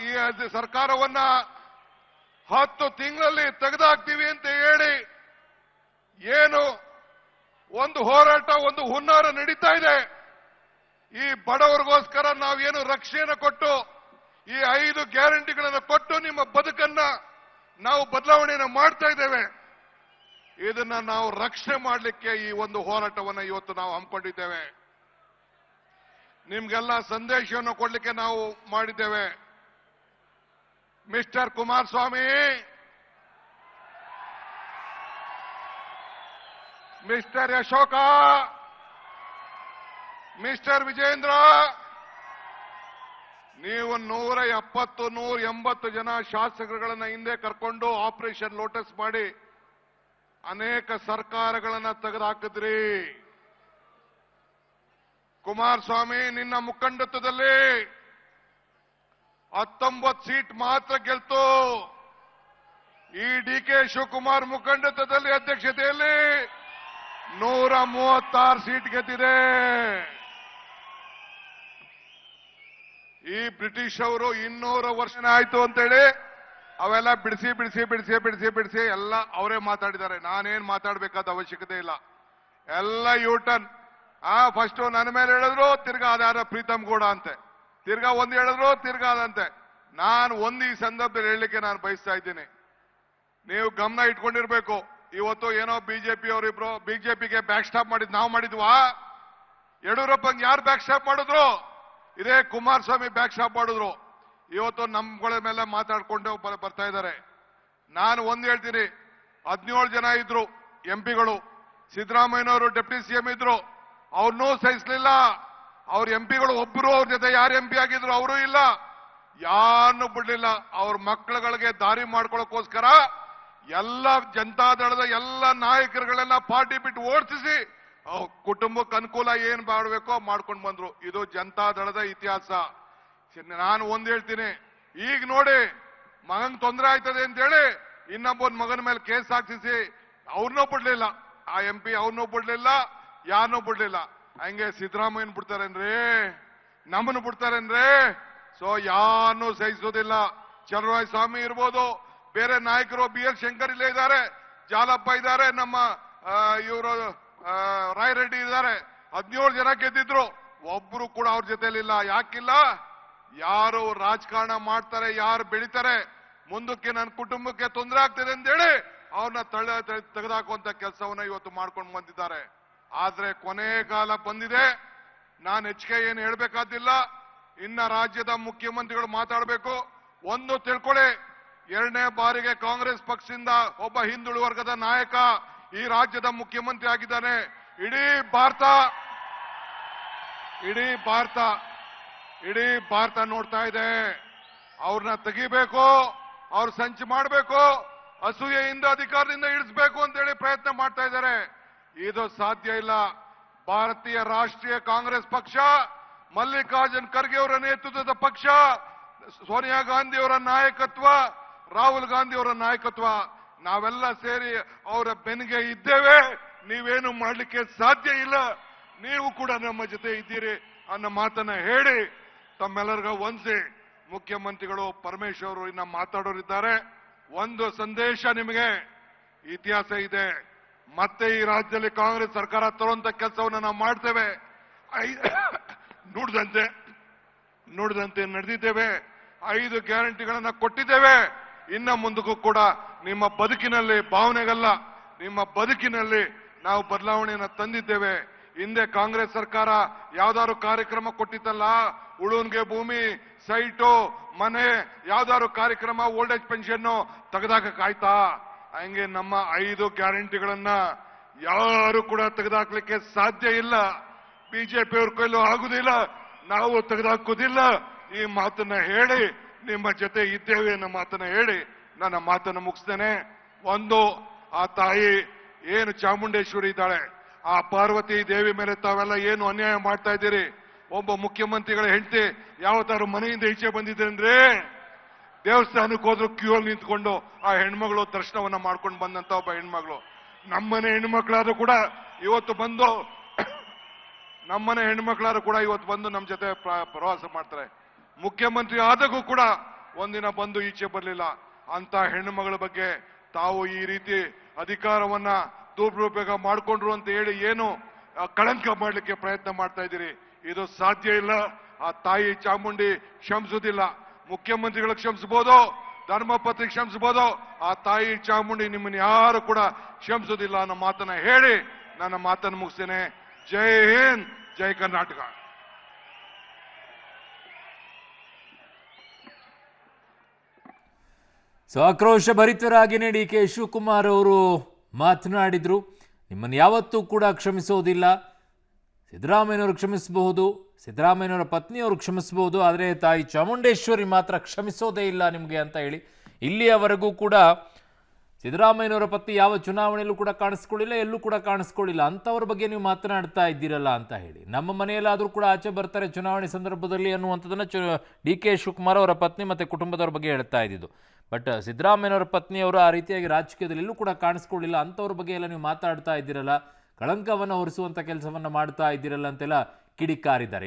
ಈ ಸರ್ಕಾರವನ್ನ 10 ತಿಂಗಳಲ್ಲಿ ತೆಗೆದಾಕ್ತೀವಿ ಅಂತ ಹೇಳಿ ಏನು ಒಂದು ಹೋರಾಟ, ಒಂದು ಹುನ್ನಾರ ನಡೀತಾ ಇದೆ. ಈ ಬಡವರಿಗೋಸ್ಕರ ನಾವೇನು ರಕ್ಷಣೆಯನ್ನು ಕೊಟ್ಟು, ಈ 5 ಗ್ಯಾರಂಟಿಗಳನ್ನು ಕೊಟ್ಟು ನಿಮ್ಮ ಬದುಕನ್ನ ನಾವು ಬದಲಾವಣೆಯನ್ನು ಮಾಡ್ತಾ ಇದ್ದೇವೆ. ಇದನ್ನ ನಾವು ರಕ್ಷಣೆ ಮಾಡಲಿಕ್ಕೆ ಈ ಒಂದು ಹೋರಾಟವನ್ನು ಇವತ್ತು ನಾವು ಹಮ್ಮಿಕೊಂಡಿದ್ದೇವೆ. ನಿಮ್ಗೆಲ್ಲ ಸಂದೇಶವನ್ನು ಕೊಡ್ಲಿಕ್ಕೆ ನಾವು ಮಾಡಿದ್ದೇವೆ. Mister Kumaraswamy, mister Ashoka, mister Vijendra, ನೀವು 170, 180 ಜನ ಶಾಸಕರುಗಳನ್ನ ಹಿಂದೆ ಕರ್ಕೊಂಡು ಆಪರೇಷನ್ ಲೋಟಸ್ ಮಾಡಿ ಅನೇಕ ಸರ್ಕಾರಗಳನ್ನ ತೆಗೆದುಹಾಕಿದ್ರಿ. ಕುಮಾರಸ್ವಾಮಿ, ನಿನ್ನ ಮುಖಂಡತ್ವದಲ್ಲಿ 19 ಸೀಟ್ ಮಾತ್ರ ಗೆಲ್ತು. ಈ DK ಶಿವಕುಮಾರ್ ಮುಖಂಡತ್ವದಲ್ಲಿ ಅಧ್ಯಕ್ಷತೆಯಲ್ಲಿ 136 ಸೀಟ್ ಗೆದ್ದಿದೆ. ಈ ಬ್ರಿಟಿಷ್ ಅವರು 200 ವರ್ಷ ಆಯ್ತು ಅಂತೇಳಿ ಅವೆಲ್ಲ ಬಿಡಿಸಿ ಎಲ್ಲ ಅವರೇ ಮಾತಾಡಿದ್ದಾರೆ. ನಾನೇನ್ ಮಾತಾಡಬೇಕಾದ ಅವಶ್ಯಕತೆ ಇಲ್ಲ. ಎಲ್ಲ ಯೂಟರ್ನ್. ಫಸ್ಟ್ ನನ್ನ ಮೇಲೆ ಹೇಳಿದ್ರು, ತಿರ್ಗಾ ಅದಾರ ಪ್ರೀತಮ್ ಗೌಡ ಅಂತೆ, ತಿರ್ಗಾ ಒಂದು ಹೇಳಿದ್ರು, ತಿರ್ಗಾ ಅದಂತೆ. ನಾನು ಒಂದು ಈ ಸಂದರ್ಭದಲ್ಲಿ ಹೇಳಲಿಕ್ಕೆ ನಾನು ಬಯಸ್ತಾ ಇದ್ದೀನಿ, ನೀವು ಗಮನ ಇಟ್ಕೊಂಡಿರ್ಬೇಕು. ಇವತ್ತು ಏನೋ ಬಿಜೆಪಿ ಅವರಿಬ್ರು ಬಿಜೆಪಿಗೆ ಬ್ಯಾಕ್ ಸ್ಟಾಪ್ ಮಾಡಿದ್ ನಾವು ಮಾಡಿದ್ವಾ? ಯಡಿಯೂರಪ್ಪಂಗೆ ಯಾರು ಬ್ಯಾಕ್ ಸ್ಟಾಪ್ ಮಾಡಿದ್ರು? ಇದೇ ಕುಮಾರಸ್ವಾಮಿ ಬ್ಯಾಕ್ ಸ್ಟಾಪ್ ಮಾಡಿದ್ರು. ಇವತ್ತು ನಮ್ಗಳ ಮೇಲೆ ಮಾತಾಡ್ಕೊಂಡು ಬರ್ತಾ ಇದ್ದಾರೆ. ನಾನು ಒಂದು ಹೇಳ್ತೀನಿ, 17 ಜನ ಇದ್ರು ಎಂಪಿಗಳು. ಸಿದ್ದರಾಮಯ್ಯನವರು ಡೆಪ್ಟಿ CM ಇದ್ರು, ಅವ್ರನ್ನೂ ಸಹಿಸಲಿಲ್ಲ. ಅವ್ರ ಎಂಪಿಗಳು ಒಬ್ಬರು ಅವ್ರ ಜೊತೆ ಯಾರು MP ಆಗಿದ್ರು ಅವರು ಇಲ್ಲ, ಯಾರನ್ನೂ ಬಿಡ್ಲಿಲ್ಲ. ಅವ್ರ ಮಕ್ಕಳುಗಳಿಗೆ ದಾರಿ ಮಾಡ್ಕೊಳ್ಳೋಕೋಸ್ಕರ ಎಲ್ಲ ಜನತಾದಳದ ಎಲ್ಲ ನಾಯಕರುಗಳೆಲ್ಲ ಪಾರ್ಟಿ ಬಿಟ್ಟು ಓಡಿಸಿ ಕುಟುಂಬಕ್ಕೆ ಅನುಕೂಲ ಏನ್ ಮಾಡಬೇಕೋ ಮಾಡ್ಕೊಂಡು ಬಂದ್ರು. ಇದು ಜನತಾದಳದ ಇತಿಹಾಸ. ನಾನು ಒಂದ್ ಹೇಳ್ತೀನಿ, ಈಗ ನೋಡಿ ಮಗನ್ ತೊಂದರೆ ಆಯ್ತದೆ ಅಂತ ಹೇಳಿ ಇನ್ನೊಬ್ಬ ಮಗನ ಮೇಲೆ ಕೇಸ್ ಹಾಕಿಸಿ ಅವ್ರನ್ನೂ ಬಿಡ್ಲಿಲ್ಲ. ಆ MP ಅವ್ರನ್ನೂ ಬಿಡ್ಲಿಲ್ಲ, ಯಾರನ್ನೂ ಬಿಡ್ಲಿಲ್ಲ. ಹಂಗೆ ಸಿದ್ದರಾಮಯ್ಯನ್ ಬಿಡ್ತಾರೇನ್ರಿ, ನಮ್ಮನ್ನು ಬಿಡ್ತಾರೇನ್ರಿ? ಸೊ ಯಾರನ್ನೂ ಸಹಿಸೋದಿಲ್ಲ. ಚಲರಾಯ ಸ್ವಾಮಿ ಇರ್ಬೋದು, ಬೇರೆ ನಾಯಕರು, ಬಿ ಎಲ್ ಶಂಕರ್ ಇಲ್ಲೇ ಇದ್ದಾರೆ, ಜಾಲಪ್ಪ ಇದ್ದಾರೆ, ನಮ್ಮ ಇವರು ರಾಯರೆಡ್ಡಿ ಇದ್ದಾರೆ. 17 ಜನ ಗೆದ್ದಿದ್ರು, ಒಬ್ರು ಕೂಡ ಅವ್ರ ಜೊತೆಲಿಲ್ಲ. ಯಾಕಿಲ್ಲ? ಯಾರು ರಾಜಕಾರಣ ಮಾಡ್ತಾರೆ, ಯಾರು ಬೆಳಿತಾರೆ, ಮುಂದಕ್ಕೆ ನನ್ನ ಕುಟುಂಬಕ್ಕೆ ತೊಂದರೆ ಆಗ್ತದೆ ಅಂತೇಳಿ ಅವ್ರನ್ನ ತೆಗೆದಾಕುವಂತ ಕೆಲಸವನ್ನ ಇವತ್ತು ಮಾಡ್ಕೊಂಡು ಬಂದಿದ್ದಾರೆ. ಆದ್ರೆ ಕೊನೆ ಕಾಲ ಬಂದಿದೆ. ನಾನು ಹೆಚ್ಚಿಗೆ ಏನು ಹೇಳ್ಬೇಕಾದಿಲ್ಲ. ಇನ್ನ ರಾಜ್ಯದ ಮುಖ್ಯಮಂತ್ರಿಗಳು ಮಾತಾಡಬೇಕು. ಒಂದು ತಿಳ್ಕೊಳ್ಳಿ, 2ನೇ ಬಾರಿಗೆ ಕಾಂಗ್ರೆಸ್ ಪಕ್ಷದಿಂದ ಒಬ್ಬ ಹಿಂದುಳಿದ ವರ್ಗದ ನಾಯಕ ಈ ರಾಜ್ಯದ ಮುಖ್ಯಮಂತ್ರಿ ಆಗಿದ್ದಾನೆ. ಇಡೀ ಭಾರತ ನೋಡ್ತಾ ಇದೆ. ಅವ್ರನ್ನ ತೆಗಿಬೇಕು, ಅವ್ರ ಸಂಚು ಮಾಡಬೇಕು, ಅಸೂಯೆಯಿಂದ ಅಧಿಕಾರದಿಂದ ಇಳಿಸಬೇಕು ಅಂತೇಳಿ ಪ್ರಯತ್ನ ಮಾಡ್ತಾ ಇದ್ದಾರೆ. ಇದು ಸಾಧ್ಯ ಇಲ್ಲ. ಭಾರತೀಯ ರಾಷ್ಟ್ರೀಯ ಕಾಂಗ್ರೆಸ್ ಪಕ್ಷ, ಮಲ್ಲಿಕಾರ್ಜುನ್ ಖರ್ಗೆ ಅವರ ನೇತೃತ್ವದ ಪಕ್ಷ, ಸೋನಿಯಾ ಗಾಂಧಿ ಅವರ ನಾಯಕತ್ವ, ರಾಹುಲ್ ಗಾಂಧಿ ಅವರ ನಾಯಕತ್ವ, ನಾವೆಲ್ಲ ಸೇರಿ ಅವರ ಬೆನ್ನಿಗೆ ಇದ್ದೇವೆ. ನೀವೇನು ಮಾಡ್ಲಿಕ್ಕೆ ಸಾಧ್ಯ ಇಲ್ಲ. ನೀವು ಕೂಡ ನಮ್ಮ ಜೊತೆ ಇದ್ದೀರಿ ಅನ್ನೋ ಮಾತನ್ನ ಹೇಳಿ ತಮ್ಮೆಲ್ಲರಿಗೂ ವಂದಿಸಿ, ಮುಖ್ಯಮಂತ್ರಿಗಳು ಪರಮೇಶ್ವರ್ ಇನ್ನ ಮಾತಾಡೋರಿದ್ದಾರೆ. ಒಂದು ಸಂದೇಶ ನಿಮಗೆ, ಇತಿಹಾಸ ಇದೆ. ಮತ್ತೆ ಈ ರಾಜ್ಯದಲ್ಲಿ ಕಾಂಗ್ರೆಸ್ ಸರ್ಕಾರ ತರುವಂತ ಕೆಲಸವನ್ನ ನಾವು ಮಾಡ್ತೇವೆ. ನುಡಿದಂತೆ ನಡೆದಿದ್ದೇವೆ. 5 ಗ್ಯಾರಂಟಿಗಳನ್ನ ಕೊಟ್ಟಿದ್ದೇವೆ. ಇನ್ನ ಮುಂದಕ್ಕೂ ಕೂಡ ನಿಮ್ಮ ಬದುಕಿನಲ್ಲಿ, ಭಾವನೆಗಲ್ಲ, ನಿಮ್ಮ ಬದುಕಿನಲ್ಲಿ ನಾವು ಬದಲಾವಣೆಯನ್ನ ತಂದಿದ್ದೇವೆ. ಹಿಂದೆ ಕಾಂಗ್ರೆಸ್ ಸರ್ಕಾರ ಯಾವ್ದಾದ್ರು ಕಾರ್ಯಕ್ರಮ ಕೊಟ್ಟಿತ್ತಲ್ಲ, ಉಳುನ್ಗೆ ಭೂಮಿ, ಸೈಟು, ಮನೆ, ಯಾವ್ದಾದ್ರು ಕಾರ್ಯಕ್ರಮ, ಓಲ್ಡ್ ಏಜ್ ಪೆನ್ಷನ್ ತೆಗೆದಾಕಾಯ್ತಾ? ಹಂಗೆ ನಮ್ಮ 5 ಗ್ಯಾರಂಟಿಗಳನ್ನ ಯಾರು ಕೂಡ ತೆಗೆದಾಕ್ಲಿಕ್ಕೆ ಸಾಧ್ಯ ಇಲ್ಲ. ಬಿಜೆಪಿಯವ್ರ ಕೈಲೂ ಆಗುದಿಲ್ಲ, ನಾವು ತೆಗೆದಾಕೋದಿಲ್ಲ. ಈ ಮಾತನ್ನ ಹೇಳಿ ನಿಮ್ಮ ಜೊತೆ ಇದ್ದೇವೆ ಅನ್ನೋ ಮಾತನ್ನ ಹೇಳಿ ನನ್ನ ಮಾತನ್ನು ಮುಗಿಸ್ತೇನೆ. ಒಂದು, ಆ ತಾಯಿ ಏನು ಚಾಮುಂಡೇಶ್ವರಿ ಇದ್ದಾಳೆ, ಆ ಪಾರ್ವತಿ ದೇವಿ ಮೇಲೆ ತಾವೆಲ್ಲ ಏನು ಅನ್ಯಾಯ ಮಾಡ್ತಾ ಇದ್ದೀರಿ. ಒಬ್ಬ ಮುಖ್ಯಮಂತ್ರಿಗಳ ಹೆಂಡತಿ ಯಾವತ್ತಾರು ಮನೆಯಿಂದ ಈಚೆ ಬಂದಿದೆ ಅಂದ್ರೆ, ದೇವಸ್ಥಾನಕ್ಕೆ ಹೋದ್ರು ಕ್ಯೂ ಅಲ್ಲಿ ನಿಂತ್ಕೊಂಡು ಆ ಹೆಣ್ಮಗಳು ದರ್ಶನವನ್ನ ಮಾಡ್ಕೊಂಡು ಬಂದಂತ ಒಬ್ಬ ಹೆಣ್ಮಗಳು. ನಮ್ಮನೆ ಹೆಣ್ಮಕ್ಳಾದ್ರೂ ಕೂಡ ಇವತ್ತು ಬಂದು ನಮ್ಮ ಜೊತೆ ಪ್ರವಾಸ ಮಾಡ್ತಾರೆ. ಮುಖ್ಯಮಂತ್ರಿ ಆದಾಗೂ ಕೂಡ ಒಂದಿನ ಬಂದು ಈಚೆ ಬರಲಿಲ್ಲ. ಅಂತ ಹೆಣ್ಣುಮಗಳ ಬಗ್ಗೆ ತಾವು ಈ ರೀತಿ ಅಧಿಕಾರವನ್ನ ದುರುಪಯೋಗ ಮಾಡಿಕೊಂಡ್ರು ಅಂತ ಹೇಳಿ ಏನು ಕಳಂಕ ಮಾಡಲಿಕ್ಕೆ ಪ್ರಯತ್ನ ಮಾಡ್ತಾ ಇದ್ದೀರಿ. ಇದು ಸಾಧ್ಯ ಇಲ್ಲ. ಆ ತಾಯಿ ಚಾಮುಂಡಿ ಕ್ಷಮಿಸುವುದಿಲ್ಲ. ಮುಖ್ಯಮಂತ್ರಿಗಳು ಕ್ಷಮಿಸಬಹುದು, ಧರ್ಮಪತ್ನಿ ಕ್ಷಮಿಸಬಹುದು, ಆ ತಾಯಿ ಚಾಮುಂಡಿ ನಿಮ್ಮನ್ನು ಯಾರು ಕೂಡ ಕ್ಷಮಿಸುವುದಿಲ್ಲ ಅನ್ನೋ ಮಾತನ್ನ ಹೇಳಿ ನನ್ನ ಮಾತನ್ನು ಮುಗಿಸ್ತೇನೆ. ಜೈ ಹಿಂದ್, ಜೈ ಕರ್ನಾಟಕ. ಸೊ ಆಕ್ರೋಶ ಭರಿತರಾಗಿಯೇ ಡಿ ಕೆ ಶಿವಕುಮಾರ್ ಅವರು ಮಾತನಾಡಿದ್ರು. ನಿಮ್ಮನ್ನು ಯಾವತ್ತೂ ಕೂಡ ಕ್ಷಮಿಸೋದಿಲ್ಲ. ಸಿದ್ದರಾಮಯ್ಯನವರು ಕ್ಷಮಿಸಬಹುದು, ಸಿದ್ದರಾಮಯ್ಯನವರ ಪತ್ನಿಯವರು ಕ್ಷಮಿಸಬಹುದು, ಆದರೆ ತಾಯಿ ಚಾಮುಂಡೇಶ್ವರಿ ಮಾತ್ರ ಕ್ಷಮಿಸೋದೇ ಇಲ್ಲ ನಿಮಗೆ ಅಂತ ಹೇಳಿ ಇಲ್ಲಿಯವರೆಗೂ ಕೂಡ ಸಿದ್ದರಾಮಯ್ಯನವರ ಪತ್ನಿ ಯಾವ ಚುನಾವಣೆಯಲ್ಲೂ ಕೂಡ ಕಾಣಿಸ್ಕೊಳ್ಳಿಲ್ಲ, ಎಲ್ಲೂ ಕೂಡ ಕಾಣಿಸ್ಕೊಳ್ಳಿಲ್ಲ. ಅಂಥವ್ರ ಬಗ್ಗೆ ನೀವು ಮಾತನಾಡ್ತಾ ಇದ್ದೀರಲ್ಲ ಅಂತ ಹೇಳಿ, ನಮ್ಮ ಮನೆಯಲ್ಲಾದರೂ ಕೂಡ ಆಚೆ ಬರ್ತಾರೆ ಚುನಾವಣೆ ಸಂದರ್ಭದಲ್ಲಿ ಅನ್ನುವಂಥದ್ದನ್ನು ಡಿ ಕೆ ಶಿವಕುಮಾರ್ ಅವರ ಪತ್ನಿ ಮತ್ತು ಕುಟುಂಬದವ್ರ ಬಗ್ಗೆ ಹೇಳ್ತಾ ಇದ್ದಿದ್ದು. ಬಟ್ ಸಿದ್ದರಾಮಯ್ಯನವರ ಪತ್ನಿಯವರು ಆ ರೀತಿಯಾಗಿ ರಾಜಕೀಯದಲ್ಲಿ ಎಲ್ಲೂ ಕೂಡ ಕಾಣಿಸ್ಕೊಳ್ಳಿಲ್ಲ. ಅಂಥವ್ರ ಬಗ್ಗೆ ಎಲ್ಲ ನೀವು ಮಾತಾಡ್ತಾ ಇದ್ದೀರಲ್ಲ, ಕಳಂಕವನ್ನು ಹೊರಿಸುವಂಥ ಕೆಲಸವನ್ನು ಮಾಡ್ತಾ ಇದ್ದೀರಲ್ಲ ಅಂತೆಲ್ಲ ಕಿಡಿಕಾರಿದ್ದಾರೆ.